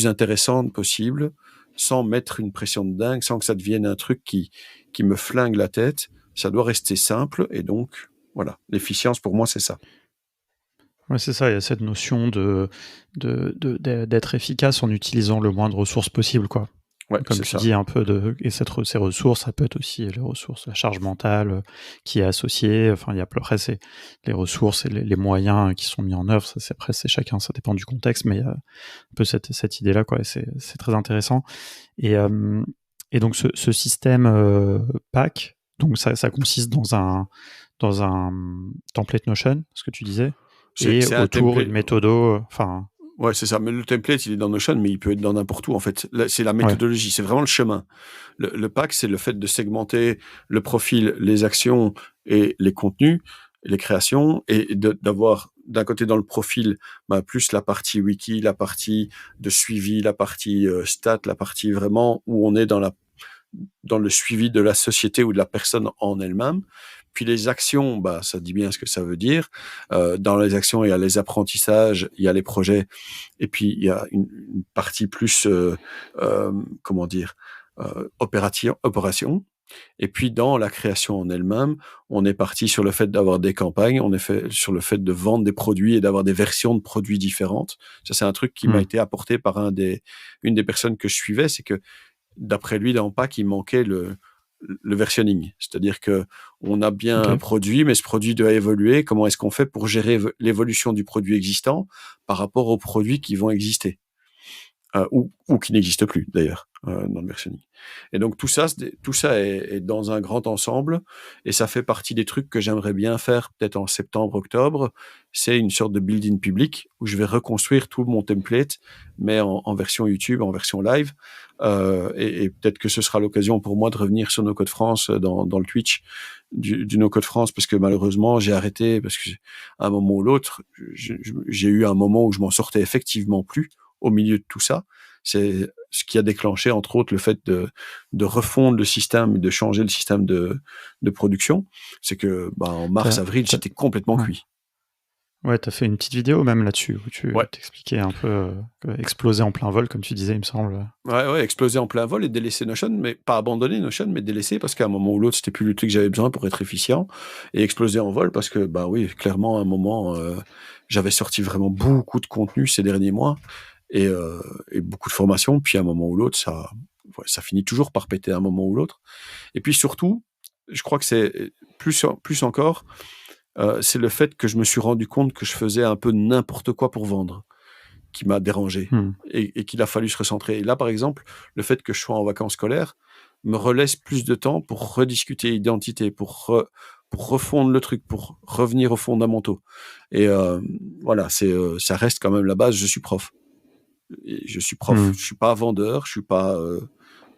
intéressante possible, sans mettre une pression de dingue, sans que ça devienne un truc qui me flingue la tête. Ça doit rester simple. Et donc, voilà, l'efficience pour moi, c'est ça. Ouais, c'est ça, il y a cette notion d'être efficace en utilisant le moins de ressources possible, quoi. Ouais, Comme c'est tu ça. dis, un peu et ces ressources, ça peut être aussi les ressources, la charge mentale qui est associée. Enfin, il y a après, c'est les ressources et les moyens qui sont mis en œuvre. Ça, c'est chacun, ça dépend du contexte, mais il y a un peu cette idée-là, quoi. Et c'est très intéressant. Et donc, ce système PAC, donc ça consiste dans un template Notion, ce que tu disais, et C'est un autour une template. méthodo, enfin, Ouais, c'est ça. Mais le template, il est dans Notion, mais il peut être dans n'importe où, en fait. Là, c'est la ouais. méthodologie, c'est vraiment le chemin. Le pack, c'est le fait de segmenter le profil, les actions et les contenus, les créations, et d'avoir d'un côté dans le profil, plus la partie wiki, la partie de suivi, la partie stat, la partie vraiment où on est dans le suivi de la société ou de la personne en elle-même. Puis les actions, ça dit bien ce que ça veut dire. Dans les actions, il y a les apprentissages, il y a les projets, et puis il y a une partie plus, comment dire, opération. Et puis dans la création en elle-même, on est parti sur le fait d'avoir des campagnes, on est fait sur le fait de vendre des produits et d'avoir des versions de produits différentes. Ça, c'est un truc qui m'a été apporté par une des personnes que je suivais, c'est que d'après lui, dans PAC, il manquait le versionning. C'est-à-dire que on a bien Ok. un produit, mais ce produit doit évoluer. Comment est-ce qu'on fait pour gérer l'évolution du produit existant par rapport aux produits qui vont exister ou qui n'existent plus d'ailleurs dans le versionning. Et donc tout ça est dans un grand ensemble et ça fait partie des trucs que j'aimerais bien faire peut-être en septembre, octobre. C'est une sorte de build-in public où je vais reconstruire tout mon template, mais en version YouTube, en version live. Et peut-être que ce sera l'occasion pour moi de revenir sur No Code France dans le Twitch du No Code France parce que malheureusement j'ai arrêté parce que à un moment ou l'autre j'ai eu un moment où je m'en sortais effectivement plus au milieu de tout ça. C'est ce qui a déclenché, entre autres, le fait de refondre le système et de changer le système de production. C'est que, en mars, avril, j'étais complètement Ouais. cuit. Ouais, t'as fait une petite vidéo même là-dessus où tu Ouais. t'expliquais un peu exploser en plein vol, comme tu disais, il me semble. Ouais, exploser en plein vol et délaisser Notion, mais pas abandonner Notion, mais délaisser parce qu'à un moment ou l'autre, c'était plus le truc que j'avais besoin pour être efficient et exploser en vol parce que, oui, clairement, à un moment, j'avais sorti vraiment beaucoup de contenu ces derniers mois et beaucoup de formations, puis à un moment ou l'autre, ça finit toujours par péter à un moment ou l'autre. Et puis surtout, je crois que c'est plus encore, c'est le fait que je me suis rendu compte que je faisais un peu n'importe quoi pour vendre qui m'a dérangé et qu'il a fallu se recentrer. Et là, par exemple, le fait que je sois en vacances scolaires me relaisse plus de temps pour rediscuter identité, pour refondre le truc, pour revenir aux fondamentaux. Et voilà, ça reste quand même la base. Je suis prof. Et je suis prof. Je suis pas vendeur. Je suis pas.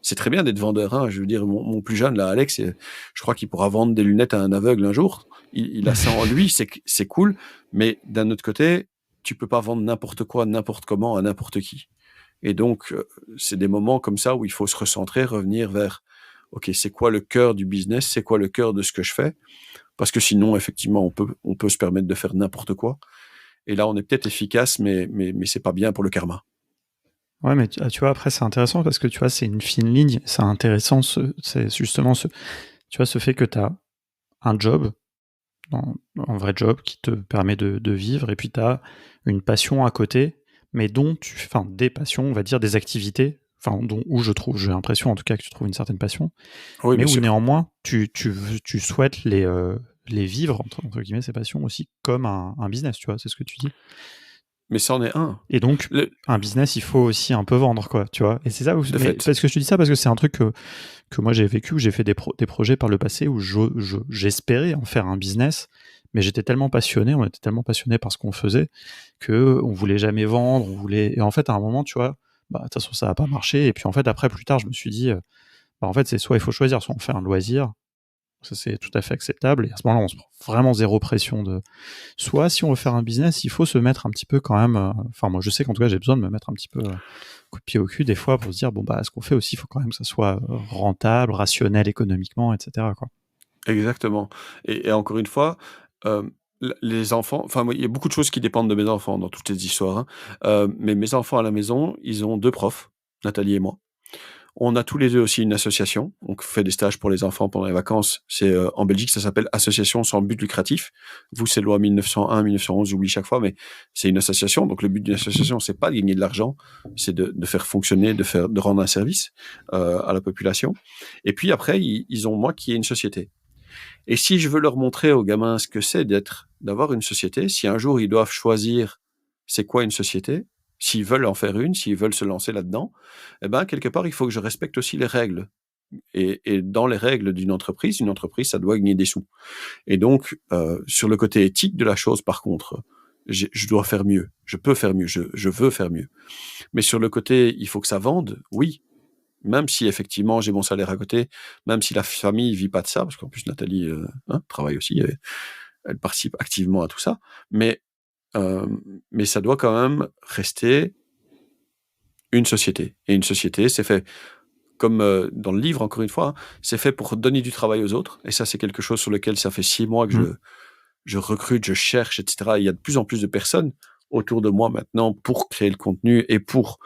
C'est très bien d'être vendeur. Hein. Je veux dire, mon plus jeune là, Alex, je crois qu'il pourra vendre des lunettes à un aveugle un jour. Il a ça en lui. C'est cool. Mais d'un autre côté, tu peux pas vendre n'importe quoi, n'importe comment à n'importe qui. Et donc, c'est des moments comme ça où il faut se recentrer, revenir vers, OK, c'est quoi le cœur du business? C'est quoi le cœur de ce que je fais? Parce que sinon, effectivement, on peut se permettre de faire n'importe quoi. Et là, on est peut-être efficace, mais c'est pas bien pour le karma. Ouais, mais tu vois, après, c'est intéressant parce que tu vois, c'est une fine ligne. C'est intéressant, c'est justement tu vois, ce fait que tu as un job, un vrai job qui te permet de vivre, et puis tu as une passion à côté, mais enfin, des passions, on va dire, des activités, enfin, où j'ai l'impression en tout cas que tu trouves une certaine passion, Oui, mais bien où sûr. néanmoins tu souhaites les vivre, entre guillemets, ces passions aussi comme un business, tu vois, c'est ce que tu dis. Mais c'en est un. Et donc, Le, un business, il faut aussi un peu vendre, quoi, tu vois. Et c'est ça, de mais fait. parce que je te dis ça, parce que c'est un truc que moi j'ai vécu, où j'ai fait des projets par le passé où j'espérais en faire un business, mais j'étais tellement passionné, on était tellement passionné par ce qu'on faisait, que on voulait jamais vendre, et en fait, à un moment, tu vois, de toute façon, ça n'a pas marché. Et puis en fait, après, plus tard, je me suis dit, en fait, c'est soit il faut choisir, soit on fait un loisir, Ça, c'est tout à fait acceptable. Et à ce moment-là, on se prend vraiment zéro pression de. Soit, si on veut faire un business, il faut se mettre un petit peu quand même. Enfin, moi, je sais qu'en tout cas, j'ai besoin de me mettre un petit peu coup de pied au cul des fois pour se dire bon bah, ce qu'on fait aussi, il faut quand même que ça soit rentable, rationnel économiquement, etc. quoi. Exactement. Et encore une fois, les enfants, enfin, moi, il y a beaucoup de choses qui dépendent de mes enfants dans toutes ces histoires, hein. Mais mes enfants à la maison, ils ont 2 profs, Nathalie et moi. On a tous les 2 aussi une association, on fait des stages pour les enfants pendant les vacances. C'est, en Belgique, ça s'appelle association sans but lucratif. Vous, c'est loi 1901, 1911, j'oublie chaque fois, mais c'est une association. Donc le but d'une association, c'est pas de gagner de l'argent, c'est de faire fonctionner, de rendre un service, à la population. Et puis après, ils ont moi qui ai une société. Et si je veux leur montrer aux gamins ce que c'est d'avoir une société, si un jour ils doivent choisir c'est quoi une société, s'ils veulent en faire une, s'ils veulent se lancer là-dedans, eh ben, quelque part, il faut que je respecte aussi les règles. Et dans les règles d'une entreprise, une entreprise, ça doit gagner des sous. Et donc, sur le côté éthique de la chose, par contre, je dois faire mieux. Je peux faire mieux. Je veux faire mieux. Mais sur le côté, il faut que ça vende, oui. Même si effectivement j'ai mon salaire à côté, même si la famille vit pas de ça, parce qu'en plus Nathalie travaille aussi, elle participe activement à tout ça, mais, euh, mais ça doit quand même rester une société. Et une société, c'est fait, comme dans le livre, encore une fois, hein, c'est fait pour donner du travail aux autres. Et ça, c'est quelque chose sur lequel ça fait 6 mois que Mm. je recrute, je cherche, etc. Il y a de plus en plus de personnes autour de moi maintenant pour créer le contenu et pour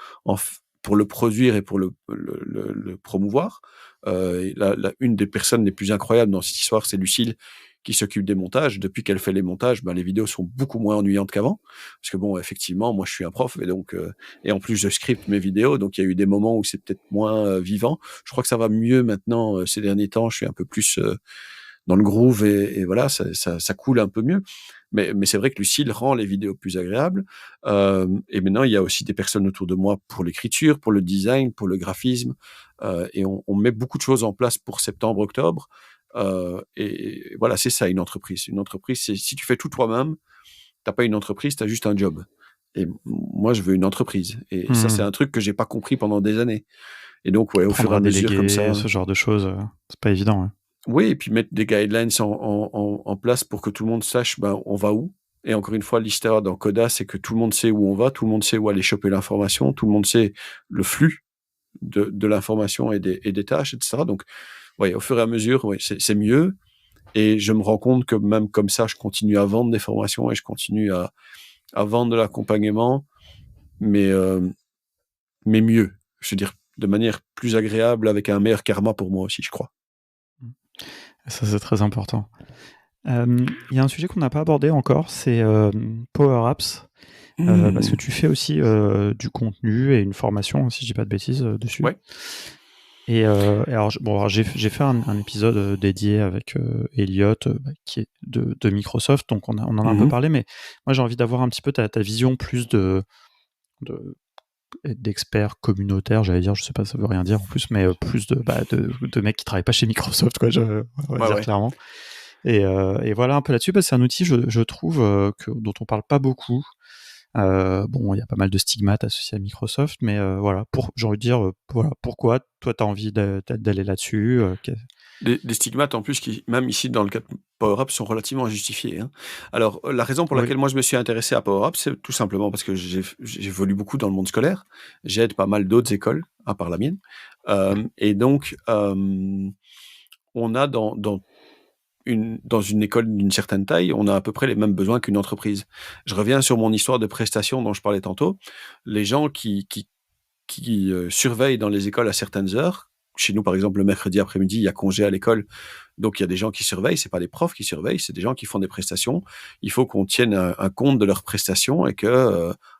le produire et pour le promouvoir. Une des personnes les plus incroyables dans cette histoire, c'est Lucille, qui s'occupe des montages. Depuis qu'elle fait les montages, ben, les vidéos sont beaucoup moins ennuyantes qu'avant. Parce que bon, effectivement, moi je suis un prof et donc et en plus je scripte mes vidéos, donc il y a eu des moments où c'est peut-être moins vivant. Je crois que ça va mieux maintenant ces derniers temps. Je suis un peu plus dans le groove et voilà, ça coule un peu mieux. Mais c'est vrai que Lucille rend les vidéos plus agréables. Et maintenant, il y a aussi des personnes autour de moi pour l'écriture, pour le design, pour le graphisme. Et on met beaucoup de choses en place pour septembre-octobre. Et voilà, c'est ça une entreprise. Une entreprise, c'est si tu fais tout toi-même, t'as pas une entreprise, t'as juste un job. Et moi, je veux une entreprise. Et ça, c'est Mm. un truc que j'ai pas compris pendant des années. Et donc, ouais, au fur Prendre et à à mesure comme déléguer, ça. ce genre de choses, c'est pas évident. Ouais. Oui, et puis mettre des guidelines en place pour que tout le monde sache ben, on va où. Et encore une fois, l'histoire dans Coda, c'est que tout le monde sait où on va, tout le monde sait où aller choper l'information, tout le monde sait le flux de l'information et des tâches, etc. Donc, ouais, au fur et à mesure, ouais, c'est mieux. Et je me rends compte que même comme ça, je continue à vendre des formations et je continue à vendre de l'accompagnement, mais, euh, mais mieux. Je veux dire, de manière plus agréable, avec un meilleur karma pour moi aussi, je crois. Ça, c'est très important. Il y a un sujet qu'on n'a pas abordé encore, c'est Power Apps. Parce que tu fais aussi du contenu et une formation, si je dis pas de bêtises, dessus. Ouais. Et alors, j'ai fait un épisode dédié avec Elliot, qui est de Microsoft, donc on en a un peu parlé, mais moi j'ai envie d'avoir un petit peu ta vision plus d'experts communautaires, j'allais dire, je sais pas, ça veut rien dire en plus, mais plus de mecs qui travaillent pas chez Microsoft, quoi, on va dire clairement. Et voilà un peu là-dessus, parce que c'est un outil, je trouve, dont on parle pas beaucoup. Bon, il y a pas mal de stigmates associés à Microsoft, mais voilà, j'ai envie de dire, voilà, pourquoi toi tu as envie d'aller là-dessus Des stigmates en plus qui, même ici dans le cas de Power Up, sont relativement injustifiés, hein. Alors, la raison pour Oui. laquelle moi je me suis intéressé à Power Up, c'est tout simplement parce que j'évolue beaucoup dans le monde scolaire. J'aide pas mal d'autres écoles, à part la mienne. Et donc, on a dans une école d'une certaine taille, on a à peu près les mêmes besoins qu'une entreprise. Je reviens sur mon histoire de prestation dont je parlais tantôt. Les gens qui surveillent dans les écoles à certaines heures. Chez nous, par exemple, le mercredi après-midi, il y a congé à l'école. Donc, il y a des gens qui surveillent. C'est pas des profs qui surveillent, c'est des gens qui font des prestations. Il faut qu'on tienne un compte de leurs prestations et que,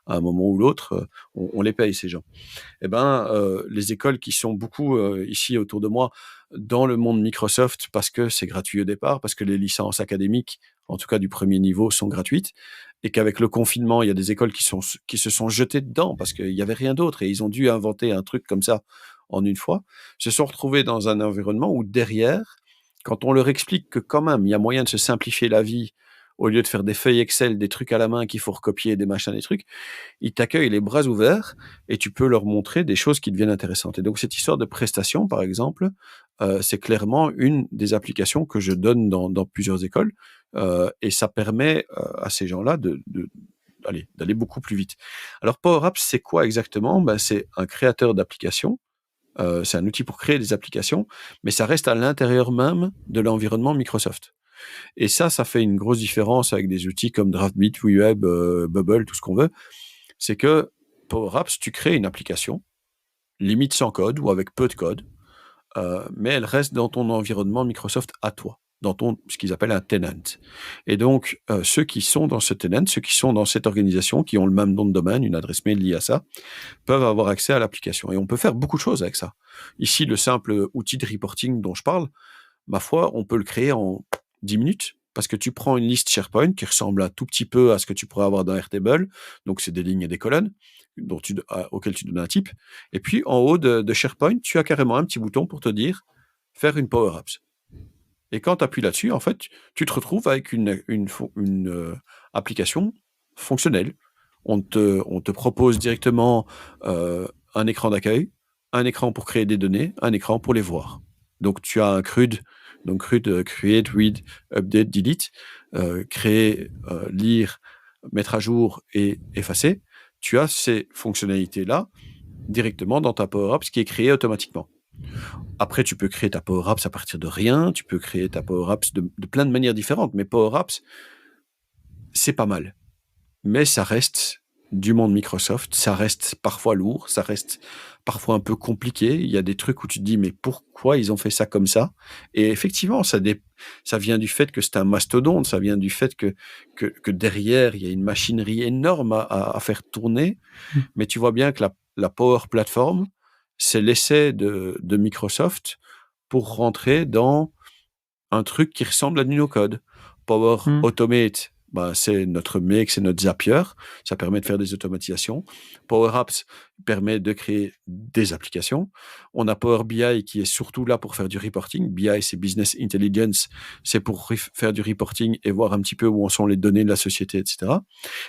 à un moment ou l'autre, on les paye, ces gens. Eh ben, les écoles qui sont beaucoup ici autour de moi dans le monde Microsoft, parce que c'est gratuit au départ, parce que les licences académiques, en tout cas du premier niveau, sont gratuites, et qu'avec le confinement, il y a des écoles qui se sont jetées dedans parce qu'il n'y avait rien d'autre et ils ont dû inventer un truc comme ça en une fois, se sont retrouvés dans un environnement où derrière, quand on leur explique que quand même, il y a moyen de se simplifier la vie au lieu de faire des feuilles Excel, des trucs à la main qu'il faut recopier, des machins, des trucs, ils t'accueillent les bras ouverts et tu peux leur montrer des choses qui deviennent intéressantes. Et donc, cette histoire de prestation, par exemple, c'est clairement une des applications que je donne dans plusieurs écoles. Et ça permet à ces gens-là d'aller beaucoup plus vite. Alors, Power Apps, c'est quoi exactement? C'est un créateur d'applications. C'est un outil pour créer des applications, mais ça reste à l'intérieur même de l'environnement Microsoft. Et ça fait une grosse différence avec des outils comme Draftbeat, WeWeb, Bubble, tout ce qu'on veut. C'est que Power Apps, tu crées une application, limite sans code ou avec peu de code, mais elle reste dans ton environnement Microsoft à toi, dans ce qu'ils appellent un tenant. Et donc, ceux qui sont dans ce tenant, ceux qui sont dans cette organisation, qui ont le même nom de domaine, une adresse mail liée à ça, peuvent avoir accès à l'application. Et on peut faire beaucoup de choses avec ça. Ici, le simple outil de reporting dont je parle, ma foi, on peut le créer en 10 minutes, parce que tu prends une liste SharePoint qui ressemble un tout petit peu à ce que tu pourrais avoir dans Airtable, donc c'est des lignes et des colonnes, auxquelles tu donnes un type, et puis en haut de SharePoint, tu as carrément un petit bouton pour te dire « Faire une Power Apps ». Et quand tu appuies là-dessus, en fait, tu te retrouves avec une application fonctionnelle. On te propose directement un écran d'accueil, un écran pour créer des données, un écran pour les voir. Donc, tu as un CRUD, donc CRUD, create, read, update, delete, créer, lire, mettre à jour et effacer. Tu as ces fonctionnalités-là directement dans ta Power Apps qui est créée automatiquement. Après, tu peux créer ta Power Apps à partir de rien, tu peux créer ta Power Apps de plein de manières différentes, mais Power Apps, c'est pas mal. Mais ça reste du monde Microsoft, ça reste parfois lourd, ça reste parfois un peu compliqué. Il y a des trucs où tu te dis, mais pourquoi ils ont fait ça comme ça? Et effectivement, ça vient du fait que c'est un mastodonte, ça vient du fait que derrière, il y a une machinerie énorme à faire tourner. Mais tu vois bien que la Power Platform, c'est l'essai de Microsoft pour rentrer dans un truc qui ressemble à du no-code. Power Automate, c'est notre Make, c'est notre Zapier. Ça permet de faire des automatisations. Power Apps permet de créer des applications. On a Power BI qui est surtout là pour faire du reporting. BI, c'est Business Intelligence. C'est pour faire du reporting et voir un petit peu où en sont les données de la société, etc.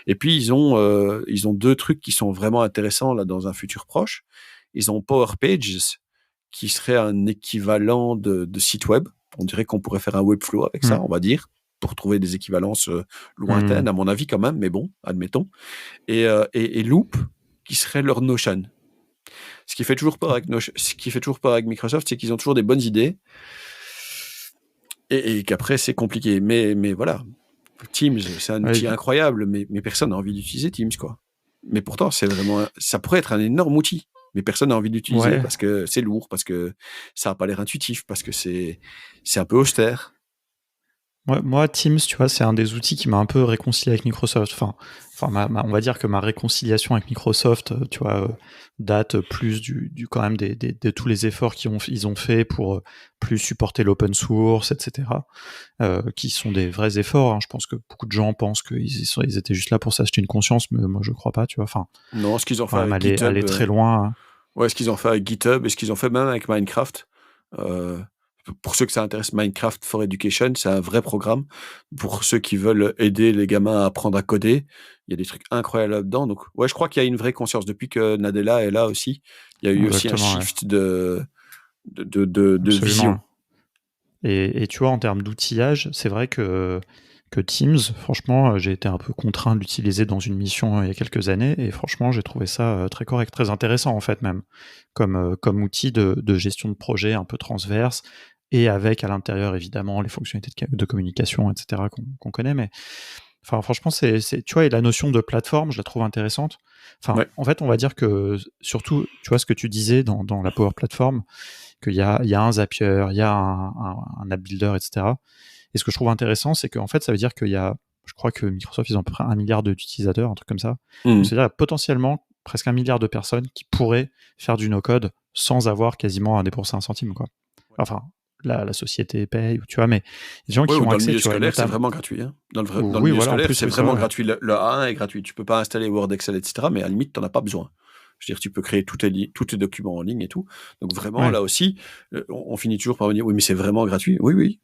Et puis, ils ont deux trucs qui sont vraiment intéressants là dans un futur proche. Ils ont Power Pages, qui serait un équivalent de site web. On dirait qu'on pourrait faire un Webflow avec ça, on va dire, pour trouver des équivalences lointaines, à mon avis quand même, mais bon, admettons. Et Loop, qui serait leur Notion. Ce qui fait toujours peur avec Microsoft, c'est qu'ils ont toujours des bonnes idées et qu'après, c'est compliqué. Mais voilà, Teams, c'est un outil incroyable, mais personne n'a envie d'utiliser Teams, quoi. Mais pourtant, ça pourrait être un énorme outil. Mais personne n'a envie d'utiliser parce que c'est lourd, parce que ça n'a pas l'air intuitif, parce que c'est un peu austère. Moi, Teams, tu vois, c'est un des outils qui m'a un peu réconcilié avec Microsoft. Enfin, on va dire que ma réconciliation avec Microsoft, tu vois, date plus quand même de tous les efforts qu'ils ont fait pour plus supporter l'open source, etc. Qui sont des vrais efforts. Hein. Je pense que beaucoup de gens pensent qu'ils étaient juste là pour s'acheter une conscience, mais moi je crois pas, tu vois. Enfin, non, ce qu'ils ont fait avec GitHub, aller très loin. Hein. Ouais, ce qu'ils ont fait avec GitHub et ce qu'ils ont fait même avec Minecraft. Pour ceux que ça intéresse, Minecraft for Education, c'est un vrai programme pour ceux qui veulent aider les gamins à apprendre à coder. Il y a des trucs incroyables là-dedans. Donc, ouais, je crois qu'il y a une vraie conscience. Depuis que Nadella est là aussi, il y a eu aussi un shift de vision. Et tu vois, en termes d'outillage, c'est vrai que Teams, franchement, j'ai été un peu contraint de l'utiliser dans une mission il y a quelques années, et franchement, j'ai trouvé ça très correct, très intéressant en fait même, comme outil de gestion de projet un peu transverse, et avec à l'intérieur évidemment les fonctionnalités de communication, etc. qu'on connaît, mais enfin, franchement, tu vois, et la notion de plateforme, je la trouve intéressante. Enfin, en fait, on va dire que surtout, tu vois, ce que tu disais dans la Power Platform, qu'il y a un Zapier, il y a un app builder, etc. Et ce que je trouve intéressant, c'est qu'en fait, ça veut dire qu'il y a, je crois que Microsoft, ils ont à peu près 1 milliard d'utilisateurs, un truc comme ça. Donc, c'est-à-dire potentiellement presque 1 milliard de personnes qui pourraient faire du no-code sans avoir quasiment à débourser un centime, quoi. Enfin, la société paye, tu vois, mais les gens qui ont accès... Dans le milieu scolaire, c'est vraiment gratuit. Hein. Dans le milieu scolaire, c'est vraiment gratuit. Le A1 est gratuit. Tu peux pas installer Word, Excel, etc., mais à la limite, t'en as pas besoin. Je veux dire, tu peux créer tous tes documents en ligne et tout. Donc vraiment, là aussi, on finit toujours par me dire, oui, mais c'est vraiment gratuit. Oui.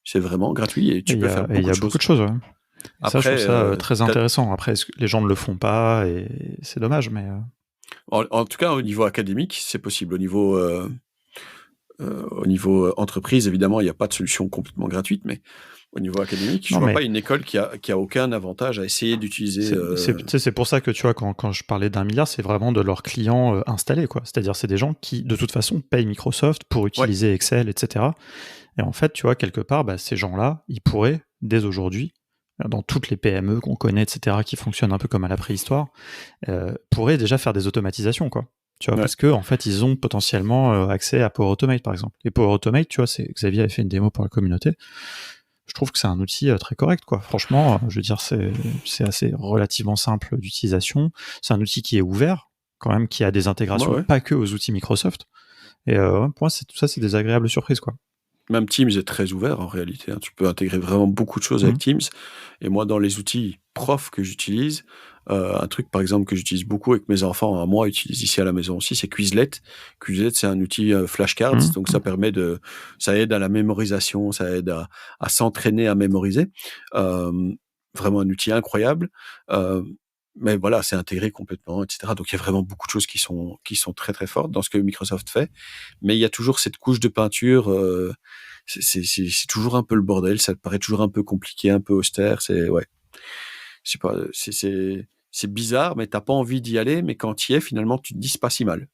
C'est vraiment gratuit et tu peux faire Il y a beaucoup de choses. Ouais. Ça, je trouve ça très intéressant. Après, les gens ne le font pas et c'est dommage, mais... En tout cas, au niveau académique, c'est possible. Au niveau entreprise, évidemment, il n'y a pas de solution complètement gratuite, mais au niveau académique, je ne vois pas une école qui a aucun avantage à essayer d'utiliser... C'est pour ça que, tu vois, quand je parlais d'1 milliard, c'est vraiment de leurs clients installés, quoi. C'est-à-dire, c'est des gens qui, de toute façon, payent Microsoft pour utiliser Excel, etc. Et en fait, tu vois, quelque part, ces gens-là, ils pourraient, dès aujourd'hui, dans toutes les PME qu'on connaît, etc., qui fonctionnent un peu comme à la préhistoire, pourraient déjà faire des automatisations, quoi. Tu vois, parce que en fait, ils ont potentiellement accès à Power Automate, par exemple. Et Power Automate, tu vois, Xavier avait fait une démo pour la communauté. Je trouve que c'est un outil très correct, quoi. Franchement, je veux dire, c'est assez relativement simple d'utilisation. C'est un outil qui est ouvert, quand même, qui a des intégrations pas que aux outils Microsoft. Et pour moi, tout ça, c'est des agréables surprises, quoi. Même Teams est très ouvert en réalité. Tu peux intégrer vraiment beaucoup de choses avec Teams. Et moi, dans les outils profs que j'utilise, un truc par exemple que j'utilise beaucoup avec mes enfants, moi utilise ici à la maison aussi, c'est Quizlet. Quizlet, c'est un outil flashcards, donc ça aide à la mémorisation, ça aide à s'entraîner à mémoriser. Vraiment un outil incroyable. Mais voilà, c'est intégré complètement, etc. Donc, il y a vraiment beaucoup de choses qui sont très, très fortes dans ce que Microsoft fait. Mais il y a toujours cette couche de peinture. C'est toujours un peu le bordel. Ça paraît toujours un peu compliqué, un peu austère. Je sais pas, c'est bizarre, mais t'as pas envie d'y aller. Mais quand tu y es, finalement, tu te dis, c'est pas si mal.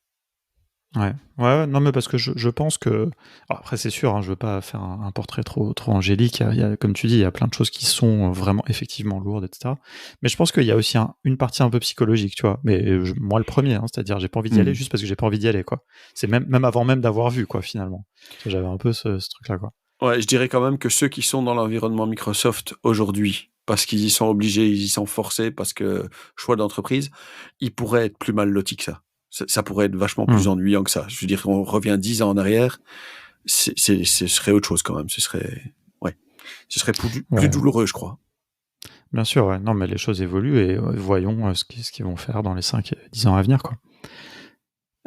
Ouais, non, mais parce que je pense que... Alors après, c'est sûr, je veux pas faire un portrait trop angélique. Il y a, comme tu dis, il y a plein de choses qui sont vraiment effectivement lourdes, etc. Mais je pense qu'il y a aussi une partie un peu psychologique, tu vois. Mais moi, le premier, c'est-à-dire, j'ai pas envie d'y aller juste parce que j'ai pas envie d'y aller, quoi. C'est même avant même d'avoir vu, quoi, finalement. J'avais un peu ce truc-là, quoi. Ouais, je dirais quand même que ceux qui sont dans l'environnement Microsoft aujourd'hui, parce qu'ils y sont obligés, ils y sont forcés, parce que choix d'entreprise, ils pourraient être plus mal lotis que ça. Ça pourrait être vachement plus ennuyant que ça. Je veux dire, on revient 10 ans en arrière, ce serait autre chose quand même. Ce serait plus douloureux, je crois. Bien sûr, ouais. Non, mais les choses évoluent et voyons ce qu'ils vont faire dans les 5-10 ans à venir, quoi.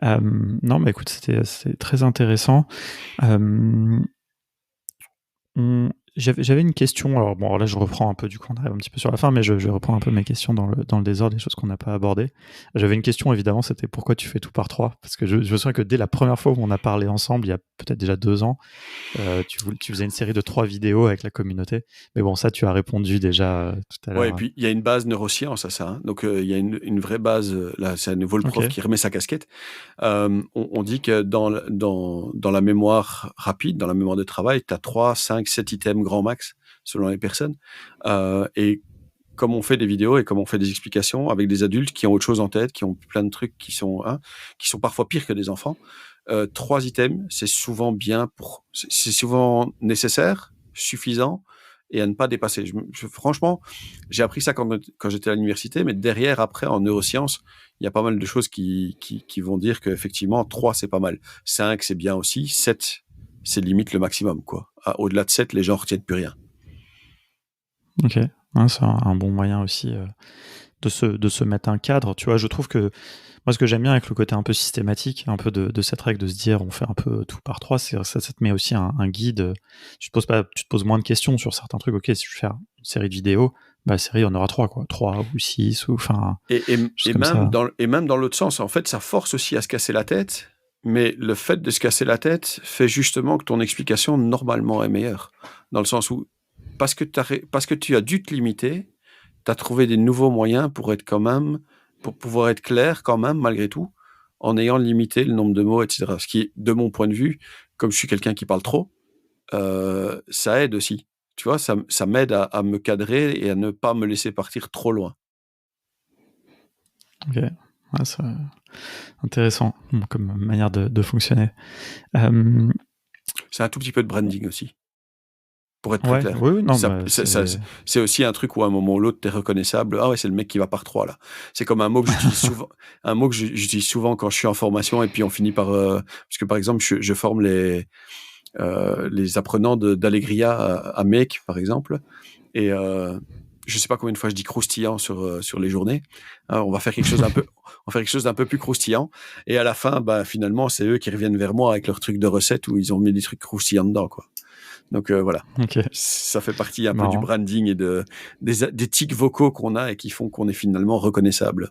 Non, mais écoute, c'était très intéressant. J'avais une question, alors là je reprends un peu, du coup on arrive un petit peu sur la fin, mais je reprends un peu mes questions dans le désordre, des choses qu'on n'a pas abordées. J'avais une question évidemment, c'était pourquoi tu fais tout par 3 ? Parce que je me souviens que dès la première fois où on a parlé ensemble, il y a peut-être déjà 2 ans, tu faisais une série de 3 vidéos avec la communauté, mais bon ça tu as répondu déjà tout à l'heure. Ouais, et puis il y a une base neurosciences à ça, donc il y a une vraie base, là c'est à nouveau le prof qui remet sa casquette. On dit que dans la mémoire rapide, dans la mémoire de travail, tu as 3, 5, 7 items grand max, selon les personnes. Et comme on fait des vidéos et comme on fait des explications avec des adultes qui ont autre chose en tête, qui ont plein de trucs qui sont parfois pires que des enfants, 3 items, c'est souvent c'est souvent nécessaire, suffisant, et à ne pas dépasser. Franchement, j'ai appris ça quand j'étais à l'université, mais derrière, après, en neurosciences, il y a pas mal de choses qui vont dire qu'effectivement, 3, c'est pas mal. 5, c'est bien aussi. 7, c'est limite le maximum, quoi. Au-delà de 7, les gens retiennent plus rien. Ok, ouais, c'est un bon moyen aussi de se mettre un cadre. Tu vois, je trouve que moi, ce que j'aime bien avec le côté un peu systématique, un peu de cette règle de se dire on fait un peu tout par 3, ça te met aussi un guide. Tu te poses moins de questions sur certains trucs. Ok, si je veux faire une série de vidéos, la série, on aura 3, quoi. 3 ou 6, ou enfin. Et même dans l'autre sens, en fait, ça force aussi à se casser la tête. Mais le fait de se casser la tête fait justement que ton explication, normalement, est meilleure. Dans le sens où, parce que tu as dû te limiter, tu as trouvé des nouveaux moyens pour pouvoir être clair quand même, malgré tout, en ayant limité le nombre de mots, etc. Ce qui, de mon point de vue, comme je suis quelqu'un qui parle trop, ça aide aussi. Tu vois, ça m'aide à me cadrer et à ne pas me laisser partir trop loin. Ok, ouais, c'est intéressant comme manière de fonctionner. C'est un tout petit peu de branding aussi. Pour être très clair. Oui, non, c'est aussi un truc où à un moment ou l'autre, tu es reconnaissable. Ah ouais, c'est le mec qui va par 3 là. C'est comme un mot que j'utilise souvent, j'utilise souvent quand je suis en formation et puis on finit par... parce que par exemple, je forme les apprenants d'Allegria à MEC, par exemple. Et je sais pas combien de fois je dis croustillant sur les journées. On va faire quelque chose d'un peu plus croustillant. Et à la fin, finalement, c'est eux qui reviennent vers moi avec leur truc de recette où ils ont mis des trucs croustillants dedans, quoi. Donc voilà, Ok, ça fait partie un peu du marrant. branding et des tics vocaux qu'on a et qui font qu'on est finalement reconnaissable.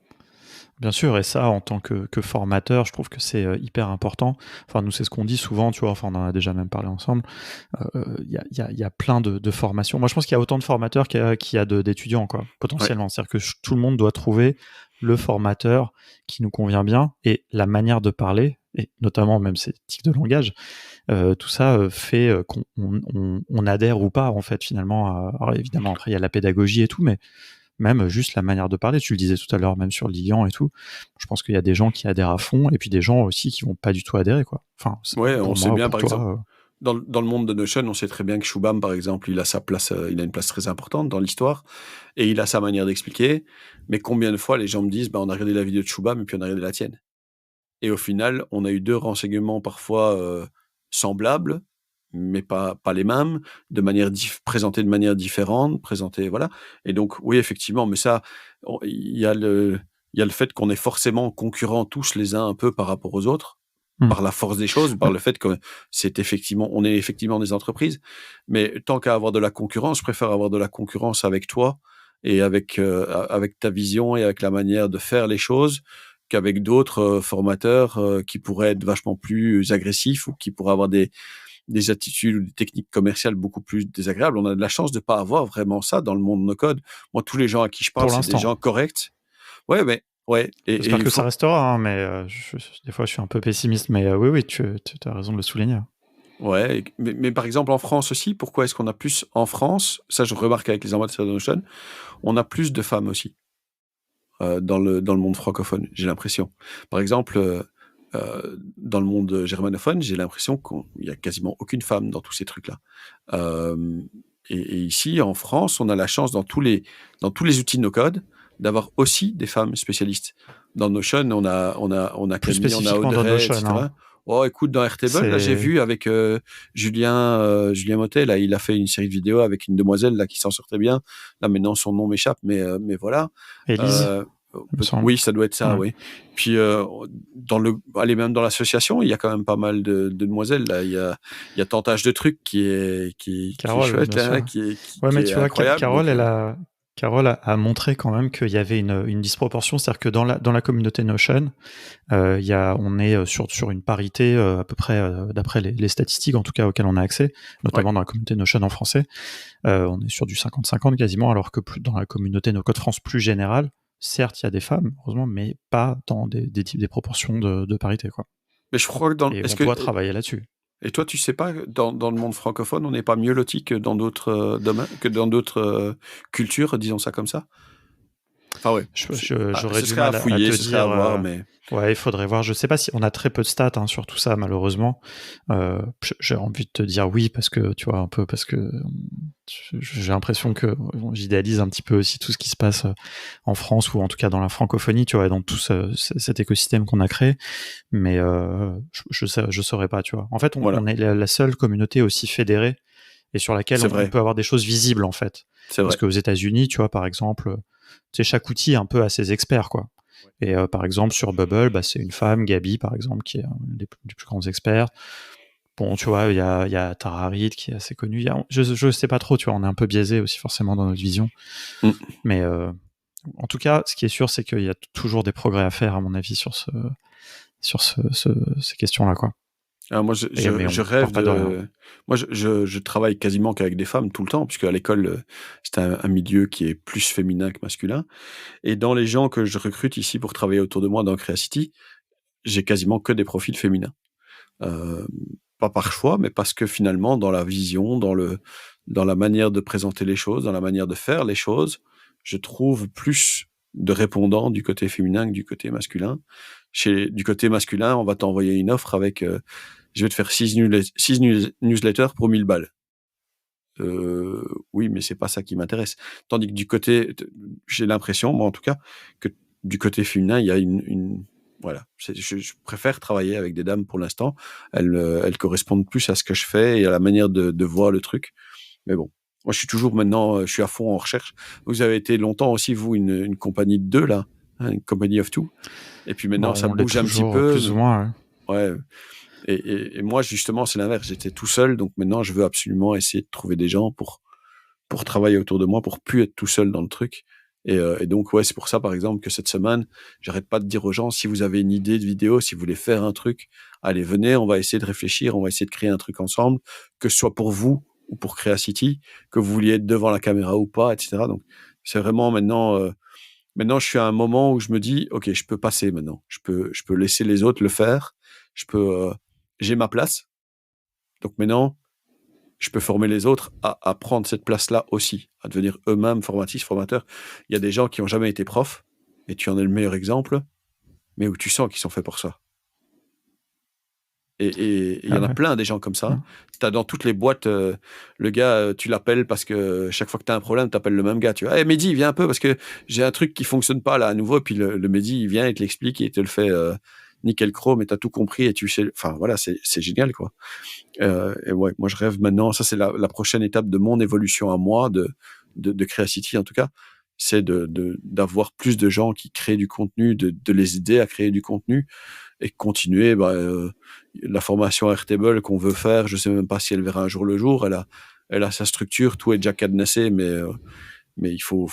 Bien sûr, et ça, en tant que formateur, je trouve que c'est hyper important. Enfin, nous, c'est ce qu'on dit souvent, tu vois, enfin, on en a déjà même parlé ensemble. Il y a plein de formations. Moi, je pense qu'il y a autant de formateurs qu'il y a d'étudiants, quoi, Ouais, potentiellement. C'est-à-dire que tout le monde doit trouver le formateur qui nous convient bien et la manière de parler, et notamment même ces tics de langage, tout ça fait qu'on adhère ou pas, en fait, finalement. Alors, évidemment, après, il y a la pédagogie et tout, mais même juste la manière de parler, tu le disais tout à l'heure, même sur le Lilian et tout. Je pense qu'il y a des gens qui adhèrent à fond et puis des gens aussi qui vont pas du tout adhérer, quoi. Enfin, ouais, on pour sait moi ou bien, pour par exemple, toi. dans le monde de Notion, on sait très bien que Shubham, par exemple, il a sa place, il a une place très importante dans l'histoire et il a sa manière d'expliquer. Mais combien de fois les gens me disent, bah, on a regardé la vidéo de Shubham et puis on a regardé la tienne. Et au final, on a eu 2 renseignements parfois, semblables, mais pas les mêmes, de manière présentés de manière différente, présentés voilà. Et donc oui, effectivement, mais ça, il y a le fait qu'on est forcément concurrents tous les uns un peu par rapport aux autres, Hmm. par la force des choses, par Ouais, le fait que on est effectivement des entreprises. Mais tant qu'à avoir de la concurrence, je préfère avoir de la concurrence avec toi et avec ta vision et avec la manière de faire les choses, qu'avec d'autres formateurs qui pourraient être vachement plus agressifs ou qui pourraient avoir des attitudes ou des techniques commerciales beaucoup plus désagréables. On a de la chance de pas avoir vraiment ça dans le monde no code. Moi, tous les gens à qui je parle, pour c'est des l'instant. gens corrects. Ouais, mais ouais, et J'espère il que ça faut. restera, hein, mais des fois je suis un peu pessimiste, mais oui, oui, tu as raison de le souligner. Ouais, mais par exemple en France aussi, pourquoi est-ce qu'on a plus en France, ça je remarque avec les ambassadeurs de Notion, on a plus de femmes aussi dans le monde francophone, j'ai l'impression. Par exemple, dans le monde germanophone, j'ai l'impression qu'il y a quasiment aucune femme dans tous ces trucs-là. Euh, et ici, en France, on a la chance dans tous les outils de no-code d'avoir aussi des femmes spécialistes. Dans Notion, on a Plus Camille, on a spécifiquement dans Audrey, Notion, hein. etc. Oh, écoute, dans Airtable, là, j'ai C'est vu avec Julien Motet, là, il a fait une série de vidéos avec une demoiselle là qui s'en sortait bien. Là, maintenant, son nom m'échappe, mais voilà. Élise, Euh, il me semble. oui, ça doit être ça, Ouais. oui. Puis, allez, même dans l'association, il y a quand même pas mal de demoiselles. Là. Il y a Tentage de trucs qui est Carole, chouette, bien là, sûr. Ouais, qui mais est tu vois, incroyable. Carole, Donc, Carole a montré quand même qu'il y avait une disproportion, c'est-à-dire que dans la communauté Notion, on est sur une parité à peu près, d'après les statistiques en tout cas auxquelles on a accès, ouais. notamment dans la communauté Notion en français, on est sur du 50-50 quasiment, alors que plus, dans la communauté No Code France plus générale, certes il y a des femmes, heureusement, mais pas dans des proportions de parité, quoi. Mais je crois que Et on doit travailler là-dessus. et toi, tu sais pas, dans le monde francophone, on n'est pas mieux loti que dans d'autres domaines, que dans d'autres cultures, disons ça comme ça. Enfin, ouais. J'aurais Ce du serait à mal à fouiller, te ce serait à dire. voir, mais Ouais, il faudrait voir. Je sais pas si on a très peu de stats sur tout ça, malheureusement. J'ai envie de te dire oui parce que tu vois un peu parce que j'ai l'impression que j'idéalise un petit peu aussi tout ce qui se passe en France ou en tout cas dans la francophonie, tu vois, dans tout cet écosystème qu'on a créé. Mais je saurais pas, tu vois. En fait, voilà. on est la seule communauté aussi fédérée et sur laquelle C'est on vrai, peut avoir des choses visibles en fait. c'est Parce vrai. qu'aux États-Unis, tu vois, par exemple, tu sais, chaque outil un peu a ses experts, quoi. Ouais. Et par exemple, sur Bubble, bah, c'est une femme, Gabi, par exemple, qui est un des plus grands experts. Bon, tu vois, il y a Tara Reid qui est assez connue. Je sais pas trop, tu vois, on est un peu biaisé aussi forcément dans notre vision. Mm. Mais en tout cas, ce qui est sûr, c'est qu'il y a toujours des progrès à faire, à mon avis, sur ces questions-là, quoi. Alors moi, Mais je on rêve part pas de rien. de. Moi, je travaille quasiment qu'avec des femmes tout le temps, puisque à l'école, c'est un milieu qui est plus féminin que masculin. Et dans les gens que je recrute ici pour travailler autour de moi dans Creacity, j'ai quasiment que des profils féminins. Euh, Pas par choix, mais parce que finalement, dans la vision, dans la manière de présenter les choses, dans la manière de faire les choses, je trouve plus de répondants du côté féminin que du côté masculin. Du côté masculin, on va t'envoyer une offre avec je vais te faire 6 newsletters pour 1000 balles. Oui, mais c'est pas ça qui m'intéresse. Tandis que j'ai l'impression, moi en tout cas, que du côté féminin, il y a voilà. Je préfère travailler avec des dames pour l'instant. Elles correspondent plus à ce que je fais et à la manière de voir le truc. Mais bon, moi je suis toujours maintenant, je suis à fond en recherche. Vous avez été longtemps aussi, vous, une compagnie de deux, là, hein, une company of two. Et puis Bon, maintenant, ça on l'est bouge un petit toujours peu. plus ou moins. Ouais. Ouais. Et moi, justement, c'est l'inverse. J'étais tout seul, donc maintenant, je veux absolument essayer de trouver des gens pour travailler autour de moi, pour plus être tout seul dans le truc. Et donc, ouais, c'est pour ça, par exemple, que cette semaine, j'arrête pas de dire aux gens, si vous avez une idée de vidéo, si vous voulez faire un truc, allez, venez, on va essayer de réfléchir, on va essayer de créer un truc ensemble, que ce soit pour vous ou pour Creacity, que vous vouliez être devant la caméra ou pas, etc. Donc, c'est vraiment maintenant, je suis à un moment où je me dis, OK, je peux passer maintenant. Je peux laisser les autres le faire. J'ai ma place. Donc maintenant, je peux former les autres à prendre cette place-là aussi, à devenir eux-mêmes formateurs. Il y a des gens qui n'ont jamais été profs, et tu en es le meilleur exemple, mais où tu sens qu'ils sont faits pour ça. Et il y Ah en a ouais. plein des gens comme ça. Tu as dans toutes les boîtes, le gars, tu l'appelles parce que chaque fois que tu as un problème, tu appelles le même gars. Tu vois, hey, Mehdi, viens un peu parce que j'ai un truc qui fonctionne pas là à nouveau. Et puis le Mehdi, il vient, il te l'explique et il te le fait nickel chrome et tu as tout compris et tu sais. Enfin voilà, c'est génial quoi. Et ouais, moi je rêve maintenant. Ça, c'est la prochaine étape de mon évolution à moi, de Creacity en tout cas. C'est d'avoir plus de gens qui créent du contenu, de les aider à créer du contenu et continuer la formation Airtable qu'on veut faire. Je sais même pas si elle verra un jour le jour. Elle a sa structure, tout est déjà cadenassé, mais il faut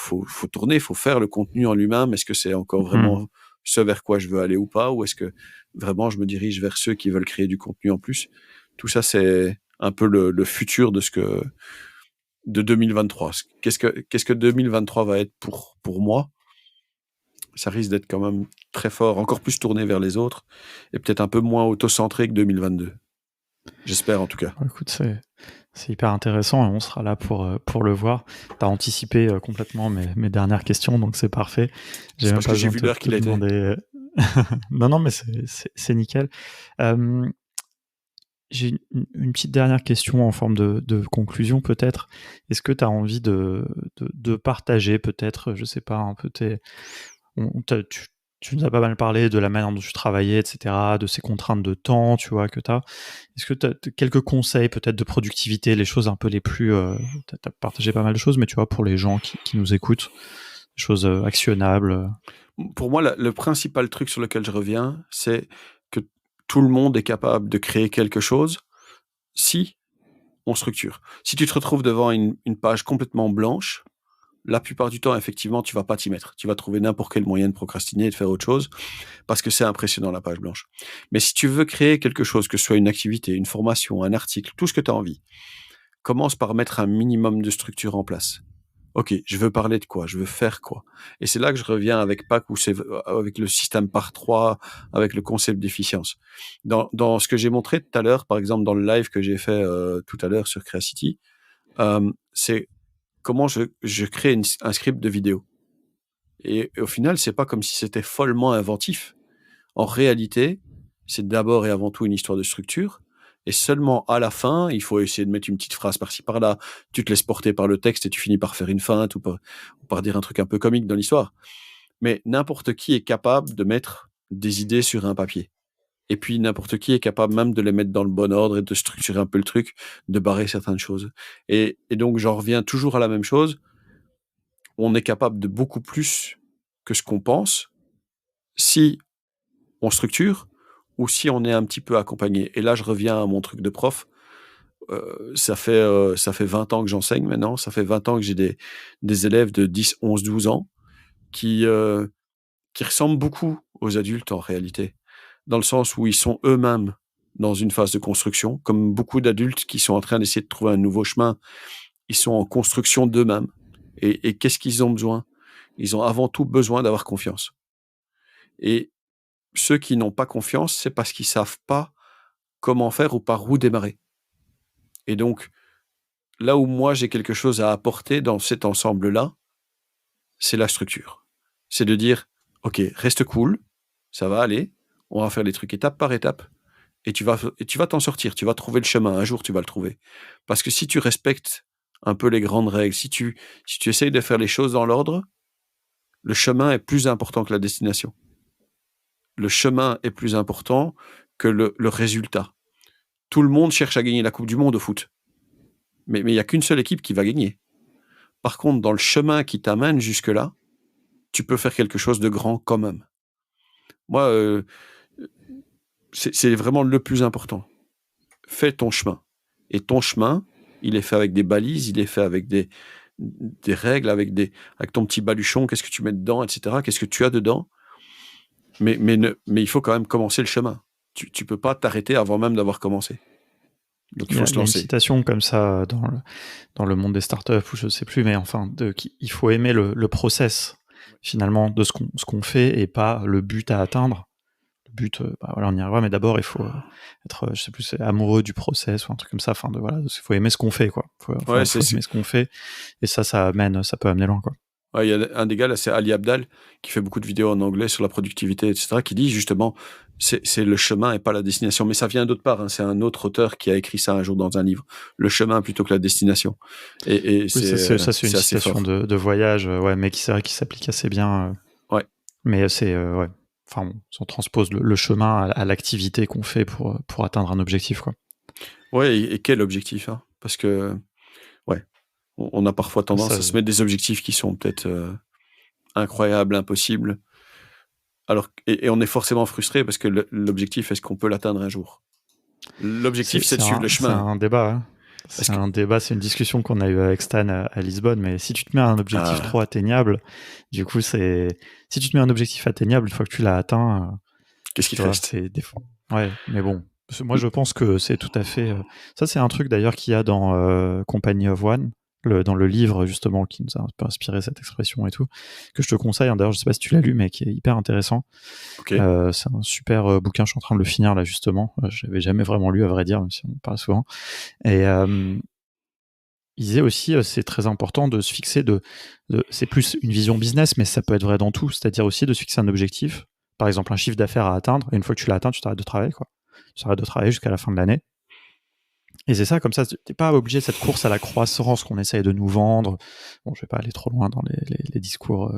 tourner, il faut faire le contenu en lui-même. Est-ce que c'est encore vraiment ce vers quoi je veux aller ou pas, ou est-ce que vraiment je me dirige vers ceux qui veulent créer du contenu en plus? Tout ça, c'est un peu le futur de 2023. Qu'est-ce que 2023 va être pour moi? Ça risque d'être quand même très fort, encore plus tourné vers les autres, et peut-être un peu moins auto-centré que 2022. J'espère en tout cas. Écoute, c'est hyper intéressant et on sera là pour le voir. Tu as anticipé complètement mes dernières questions, donc c'est parfait. C'est parce que j'ai vu l'heure qu'il était. Demander... non, mais c'est nickel. J'ai une petite dernière question en forme de conclusion peut-être. Est-ce que tu as envie de partager peut-être, je sais pas, un peu tu nous as pas mal parlé de la manière dont tu travaillais, etc., de ces contraintes de temps, tu vois, que tu as. Est-ce que tu as quelques conseils peut-être de productivité, les choses un peu les plus... tu as partagé pas mal de choses, mais tu vois, pour les gens qui nous écoutent, des choses actionnables. Pour moi, le principal truc sur lequel je reviens, c'est que tout le monde est capable de créer quelque chose si on structure. Si tu te retrouves devant une page complètement blanche, la plupart du temps, effectivement, tu vas pas t'y mettre. Tu vas trouver n'importe quel moyen de procrastiner et de faire autre chose parce que c'est impressionnant, la page blanche. Mais si tu veux créer quelque chose, que ce soit une activité, une formation, un article, tout ce que tu as envie, commence par mettre un minimum de structure en place. OK, je veux parler de quoi? Je veux faire quoi? Et c'est là que je reviens avec PAC ou avec le système par 3, avec le concept d'efficience. Dans ce que j'ai montré tout à l'heure, par exemple, dans le live que j'ai fait tout à l'heure sur Creacity, c'est comment je crée un script de vidéo. Et au final, c'est pas comme si c'était follement inventif. En réalité, c'est d'abord et avant tout une histoire de structure. Et seulement à la fin, il faut essayer de mettre une petite phrase par-ci par-là. Tu te laisses porter par le texte et tu finis par faire une feinte ou par dire un truc un peu comique dans l'histoire. Mais n'importe qui est capable de mettre des idées sur un papier. Et puis n'importe qui est capable même de les mettre dans le bon ordre et de structurer un peu le truc, de barrer certaines choses. Et donc j'en reviens toujours à la même chose. On est capable de beaucoup plus que ce qu'on pense si on structure ou si on est un petit peu accompagné. Et là, je reviens à mon truc de prof. Ça fait 20 ans que j'enseigne maintenant. Ça fait 20 ans que j'ai des élèves de 10, 11, 12 ans qui ressemblent beaucoup aux adultes en réalité, dans le sens où ils sont eux-mêmes dans une phase de construction, comme beaucoup d'adultes qui sont en train d'essayer de trouver un nouveau chemin. Ils sont en construction d'eux-mêmes. Et qu'est-ce qu'ils ont besoin? Ils ont avant tout besoin d'avoir confiance. Et ceux qui n'ont pas confiance, c'est parce qu'ils savent pas comment faire ou par où démarrer. Et donc, là où moi j'ai quelque chose à apporter dans cet ensemble-là, c'est la structure. C'est de dire, OK, reste cool, ça va aller, on va faire les trucs étape par étape, et tu vas t'en sortir, tu vas trouver le chemin, un jour tu vas le trouver. Parce que si tu respectes un peu les grandes règles, si tu essayes de faire les choses dans l'ordre, le chemin est plus important que la destination. Le chemin est plus important que le résultat. Tout le monde cherche à gagner la Coupe du Monde au foot. Mais il n'y a qu'une seule équipe qui va gagner. Par contre, dans le chemin qui t'amène jusque-là, tu peux faire quelque chose de grand quand même. Moi, c'est vraiment le plus important. Fais ton chemin. Et ton chemin, il est fait avec des balises, il est fait avec des règles, avec ton petit baluchon, qu'est-ce que tu mets dedans, etc. Qu'est-ce que tu as dedans. Mais il faut quand même commencer le chemin. Tu peux pas t'arrêter avant même d'avoir commencé. Donc il faut se Il y a une lancer. citation comme ça dans le monde des startups, ou je sais plus, mais enfin, il faut aimer le process, finalement, de ce qu'on fait et pas le but à atteindre. Le but, voilà, on y arrivera, mais d'abord, il faut être, je sais plus, c'est amoureux du process ou un truc comme ça. Enfin, voilà, il faut aimer ce qu'on fait, quoi. Faut aimer ce qu'on fait, et ça peut amener loin, quoi. Ouais, il y a un des gars, là, c'est Ali Abdal, qui fait beaucoup de vidéos en anglais sur la productivité, etc., qui dit justement, c'est le chemin et pas la destination. Mais ça vient d'autre part, hein. C'est un autre auteur qui a écrit ça un jour dans un livre. Le chemin plutôt que la destination. Et Oui, c'est une citation de voyage, ouais, mais c'est vrai qui s'applique assez bien. Ouais. Mais c'est, ouais. Enfin, on transpose le chemin à l'activité qu'on fait pour atteindre un objectif, quoi. Ouais, et quel objectif, hein? Parce que, ouais, on a parfois tendance à se mettre des objectifs qui sont peut-être incroyables, impossibles. Alors, et on est forcément frustré parce que l'objectif, est-ce qu'on peut l'atteindre un jour? L'objectif, c'est de suivre le chemin. C'est un débat, hein. C'est une discussion qu'on a eue avec Stan à Lisbonne, mais si tu te mets un objectif trop atteignable, du coup, si tu te mets un objectif atteignable, une fois que tu l'as atteint, qu'est-ce qui te reste? Ouais, mais bon, moi je pense que c'est tout à fait. Ça, c'est un truc d'ailleurs qu'il y a dans Company of One, dans le livre justement qui nous a un peu inspiré cette expression et tout, que je te conseille. Hein, d'ailleurs, je sais pas si tu l'as lu, mais qui est hyper intéressant. Okay. C'est un super bouquin. Je suis en train de le finir là justement. Je l'avais jamais vraiment lu à vrai dire, même si on en parle souvent. Et il disait aussi, c'est très important de se fixer c'est plus une vision business, mais ça peut être vrai dans tout. C'est-à-dire aussi de se fixer un objectif. Par exemple, un chiffre d'affaires à atteindre. Et une fois que tu l'as atteint, tu t'arrêtes de travailler, quoi. Tu t'arrêtes de travailler jusqu'à la fin de l'année. Et c'est ça, comme ça, t'es pas obligé de cette course à la croissance qu'on essaye de nous vendre. Bon, je vais pas aller trop loin dans les discours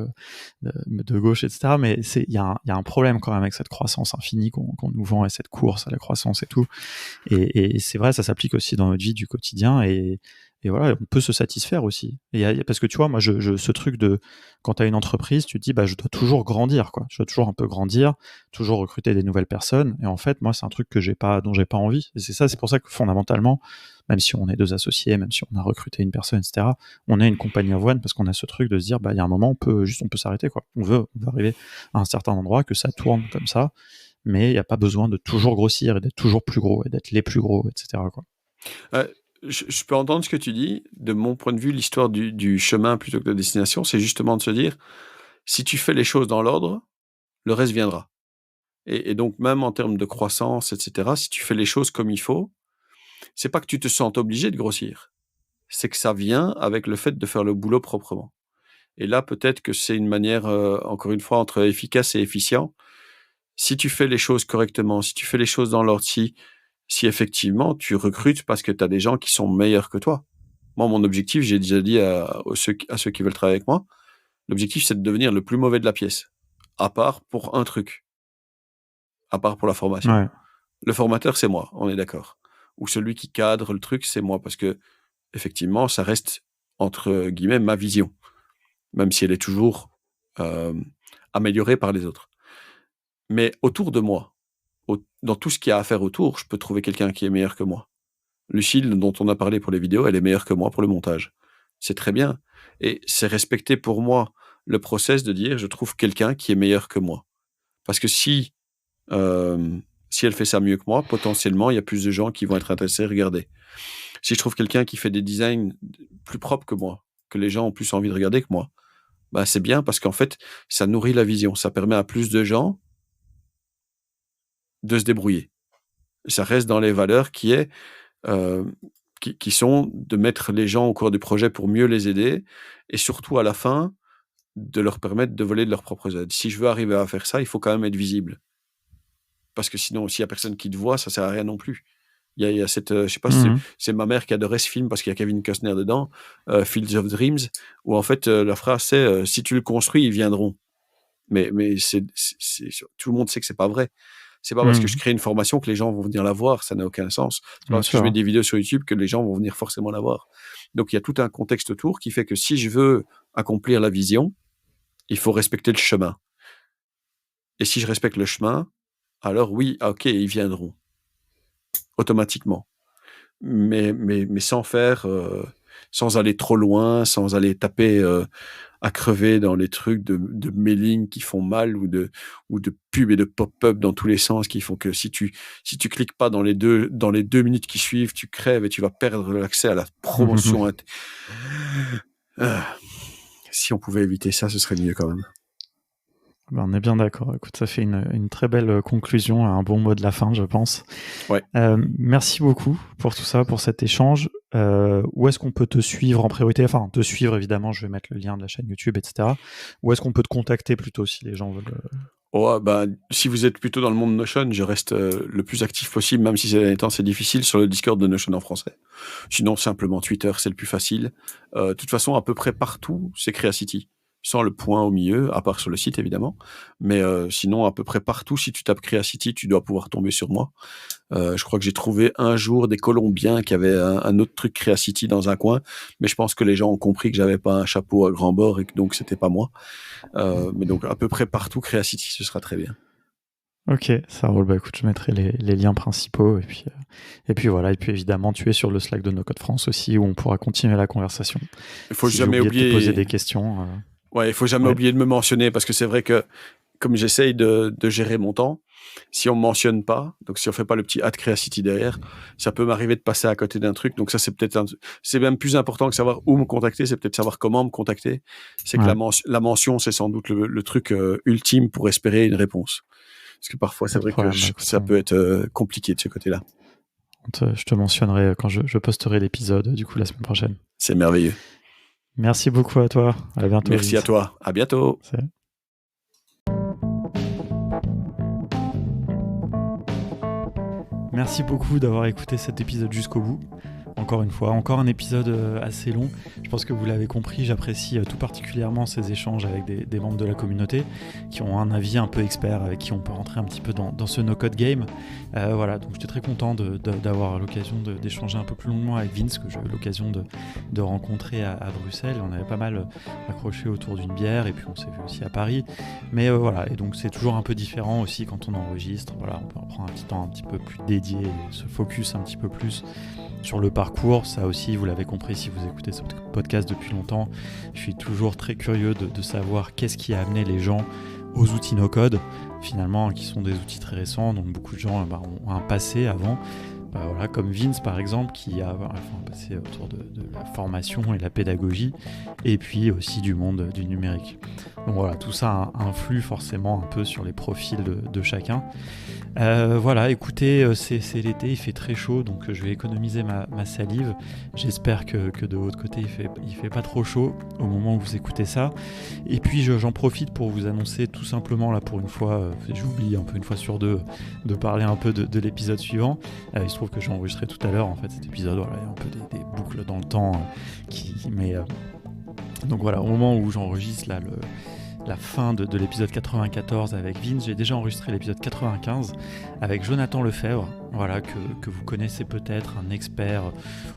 de gauche, etc. Mais il y a un problème quand même avec cette croissance infinie qu'on nous vend et cette course à la croissance et tout. Et c'est vrai, ça s'applique aussi dans notre vie du quotidien. Et voilà, on peut se satisfaire aussi. Parce que tu vois, moi, ce truc de quand tu as une entreprise, tu te dis, bah, je dois toujours grandir, quoi. Je dois toujours un peu grandir, toujours recruter des nouvelles personnes. Et en fait, moi, c'est un truc dont j'ai pas envie. Et c'est pour ça que fondamentalement, même si on est 2 associés, même si on a recruté une personne, etc., on est une compagnie of one parce qu'on a ce truc de se dire, bah, il y a un moment, on peut s'arrêter, quoi. On veut arriver à un certain endroit, que ça tourne comme ça, mais il n'y a pas besoin de toujours grossir et d'être toujours plus gros et d'être les plus gros, etc., quoi. Je peux entendre ce que tu dis. De mon point de vue, l'histoire du chemin plutôt que de la destination, c'est justement de se dire, si tu fais les choses dans l'ordre, le reste viendra. Et donc, même en termes de croissance, etc., si tu fais les choses comme il faut, c'est pas que tu te sens obligé de grossir. C'est que ça vient avec le fait de faire le boulot proprement. Et là, peut-être que c'est une manière, encore une fois, entre efficace et efficient. Si tu fais les choses correctement, si tu fais les choses dans l'ordre, si effectivement tu recrutes parce que tu as des gens qui sont meilleurs que toi. Moi, mon objectif, j'ai déjà dit à ceux qui veulent travailler avec moi, l'objectif, c'est de devenir le plus mauvais de la pièce. À part pour un truc. À part pour la formation. Ouais. Le formateur, c'est moi, on est d'accord. Ou celui qui cadre le truc, c'est moi, parce que effectivement, ça reste entre guillemets ma vision, même si elle est toujours améliorée par les autres. Mais autour de moi, dans tout ce qu'il y a à faire autour, je peux trouver quelqu'un qui est meilleur que moi. Lucille, dont on a parlé pour les vidéos, elle est meilleure que moi pour le montage. C'est très bien. Et c'est respecter pour moi le process de dire je trouve quelqu'un qui est meilleur que moi. Parce que si elle fait ça mieux que moi, potentiellement, il y a plus de gens qui vont être intéressés à regarder. Si je trouve quelqu'un qui fait des designs plus propres que moi, que les gens ont plus envie de regarder que moi, bah c'est bien parce qu'en fait, ça nourrit la vision. Ça permet à plus de gens de se débrouiller. Ça reste dans les valeurs euh, qui sont de mettre les gens au cours du projet pour mieux les aider et surtout à la fin, de leur permettre de voler de leurs propres aides. Si je veux arriver à faire ça, il faut quand même être visible. Parce que sinon, s'il y a personne qui te voit, ça sert à rien non plus. Il y a cette, je sais pas, c'est ma mère qui adorait ce film parce qu'il y a Kevin Costner dedans, Fields of Dreams, où en fait la phrase c'est si tu le construis, ils viendront. Mais tout le monde sait que c'est pas vrai. C'est pas parce que je crée une formation que les gens vont venir la voir, ça n'a aucun sens. C'est pas parce que je mets des vidéos sur YouTube que les gens vont venir forcément la voir. Donc il y a tout un contexte autour qui fait que si je veux accomplir la vision, il faut respecter le chemin. Et si je respecte le chemin, alors oui, ok, ils viendront automatiquement. Mais sans faire, sans aller trop loin, sans aller taper à crever dans les trucs de mailing qui font mal ou de pubs et de pop-up dans tous les sens qui font que si tu cliques pas dans les 2 minutes qui suivent, tu crèves et tu vas perdre l'accès à la promotion. Si on pouvait éviter ça, ce serait mieux quand même. Ben, on est bien d'accord. Écoute, ça fait une très belle conclusion, un bon mot de la fin, je pense. Ouais. Merci beaucoup pour tout ça, pour cet échange. Où est-ce qu'on peut te suivre en priorité? Enfin, te suivre, évidemment, je vais mettre le lien de la chaîne YouTube, etc. Où est-ce qu'on peut te contacter plutôt si les gens veulent... Si vous êtes plutôt dans le monde Notion, je reste le plus actif possible, même si ces derniers temps c'est difficile, sur le Discord de Notion en français. Sinon, simplement Twitter, c'est le plus facile. De toute façon, à peu près partout, c'est Creacity. Sans le point au milieu, à part sur le site évidemment. Mais sinon, à peu près partout, si tu tapes Creacity, tu dois pouvoir tomber sur moi. Je crois que j'ai trouvé un jour des Colombiens qui avaient un autre truc Creacity dans un coin, mais je pense que les gens ont compris que j'avais pas un chapeau à grand bord et que donc c'était pas moi. Mais donc à peu près partout Creacity, ce sera très bien. Ok, ça roule. Bah écoute, je mettrai les liens principaux et puis voilà. Et puis évidemment, tu es sur le Slack de No Code France aussi, où on pourra continuer la conversation. Il faut jamais oublier de te poser des questions. Ouais, il faut jamais oublier de me mentionner, parce que c'est vrai que comme j'essaye de gérer mon temps, si on me mentionne pas, donc si on fait pas le petit @Creacity derrière, ça peut m'arriver de passer à côté d'un truc. Donc ça, c'est même plus important que savoir où me contacter, c'est peut-être savoir comment me contacter. C'est que la mention, c'est sans doute le truc ultime pour espérer une réponse. Parce que parfois, c'est vrai que ça peut être compliqué de ce côté-là. Je te mentionnerai quand je posterai l'épisode, du coup, la semaine prochaine. C'est merveilleux. Merci beaucoup à toi. À bientôt. Merci à toi. À bientôt. Salut. Merci beaucoup d'avoir écouté cet épisode jusqu'au bout. Encore une fois, encore un épisode assez long. Je pense que vous l'avez compris, j'apprécie tout particulièrement ces échanges avec des membres de la communauté qui ont un avis un peu expert, avec qui on peut rentrer un petit peu dans ce no-code game. Voilà, donc j'étais très content d'avoir l'occasion d'échanger un peu plus longuement avec Vince, que j'ai eu l'occasion de rencontrer à Bruxelles. On avait pas mal accroché autour d'une bière et puis on s'est vu aussi à Paris. Mais voilà, et donc c'est toujours un peu différent aussi quand on enregistre. Voilà, on peut en prendre un petit temps un petit peu plus dédié et se focus un petit peu plus sur le parcours. Ça aussi, vous l'avez compris si vous écoutez ce podcast depuis longtemps, je suis toujours très curieux de savoir qu'est-ce qui a amené les gens aux outils no-code, finalement, qui sont des outils très récents, donc beaucoup de gens ont un passé avant. Voilà, comme Vince par exemple, qui a un passé autour de la formation et de la pédagogie, et puis aussi du monde du numérique. Donc voilà, tout ça influe forcément un peu sur les profils de chacun. Voilà, écoutez, c'est l'été, il fait très chaud, donc je vais économiser ma salive. J'espère que de votre côté il fait pas trop chaud au moment où vous écoutez ça. Et puis j'en profite pour vous annoncer tout simplement, là pour une fois, j'oublie un peu une fois sur deux de parler un peu de l'épisode suivant. Il se trouve que j'ai enregistré tout à l'heure en fait cet épisode, voilà, il y a un peu des boucles dans le temps donc voilà, au moment où j'enregistre là la fin de l'épisode 94 avec Vince, j'ai déjà enregistré l'épisode 95 avec Jonathan Lefebvre, voilà, que vous connaissez peut-être, un expert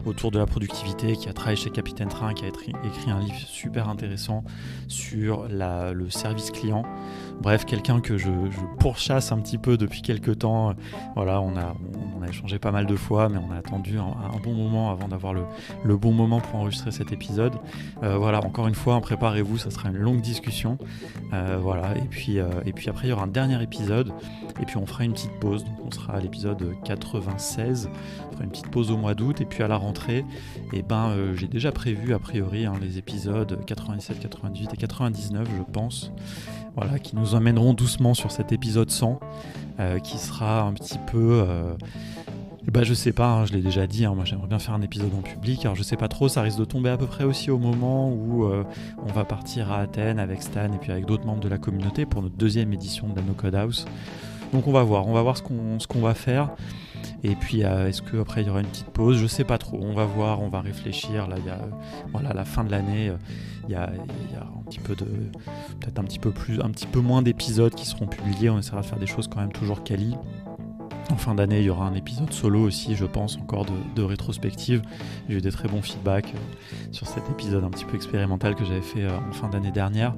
autour de la productivité qui a travaillé chez Capitaine Train, qui a écrit un livre super intéressant sur le service client. Bref, quelqu'un que je pourchasse un petit peu depuis quelques temps. Voilà, on a échangé pas mal de fois, mais on a attendu un bon moment avant d'avoir le bon moment pour enregistrer cet épisode. Voilà, encore une fois, préparez-vous, ça sera une longue discussion. Voilà, et puis après il y aura un dernier épisode, et puis on fera une petite pause, donc on sera à l'épisode 96, on fera une petite pause au mois d'août, et puis à la rentrée, j'ai déjà prévu a priori les épisodes 97, 98 et 99 je pense, voilà, qui nous emmèneront doucement sur cet épisode 100, qui sera un petit peu... je sais pas, je l'ai déjà dit, moi j'aimerais bien faire un épisode en public, alors je sais pas trop, ça risque de tomber à peu près aussi au moment où on va partir à Athènes avec Stan et puis avec d'autres membres de la communauté pour notre deuxième édition de la No Code House. Donc on va voir ce qu'on va faire, et puis est-ce qu'après il y aura une petite pause, je sais pas trop, on va voir, on va réfléchir, là il y a à la fin de l'année, il y a un petit peu peut-être un petit peu moins d'épisodes qui seront publiés, on essaiera de faire des choses quand même toujours quali. En fin d'année, il y aura un épisode solo aussi, je pense, encore de rétrospective. J'ai eu des très bons feedbacks sur cet épisode un petit peu expérimental que j'avais fait en fin d'année dernière.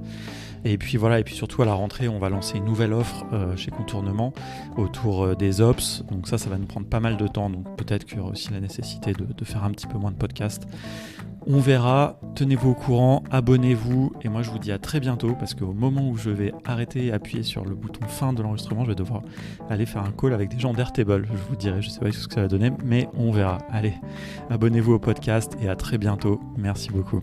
Et puis voilà, et puis surtout à la rentrée, on va lancer une nouvelle offre chez Contournement autour des ops. Donc ça va nous prendre pas mal de temps. Donc peut-être qu'il y aura aussi la nécessité de faire un petit peu moins de podcasts. On verra, tenez-vous au courant, abonnez-vous. Et moi je vous dis à très bientôt parce qu'au moment où je vais arrêter et appuyer sur le bouton fin de l'enregistrement, je vais devoir aller faire un call avec des gens d'Airtable. Je vous dirai, je sais pas ce que ça va donner, mais on verra. Allez, abonnez-vous au podcast et à très bientôt. Merci beaucoup.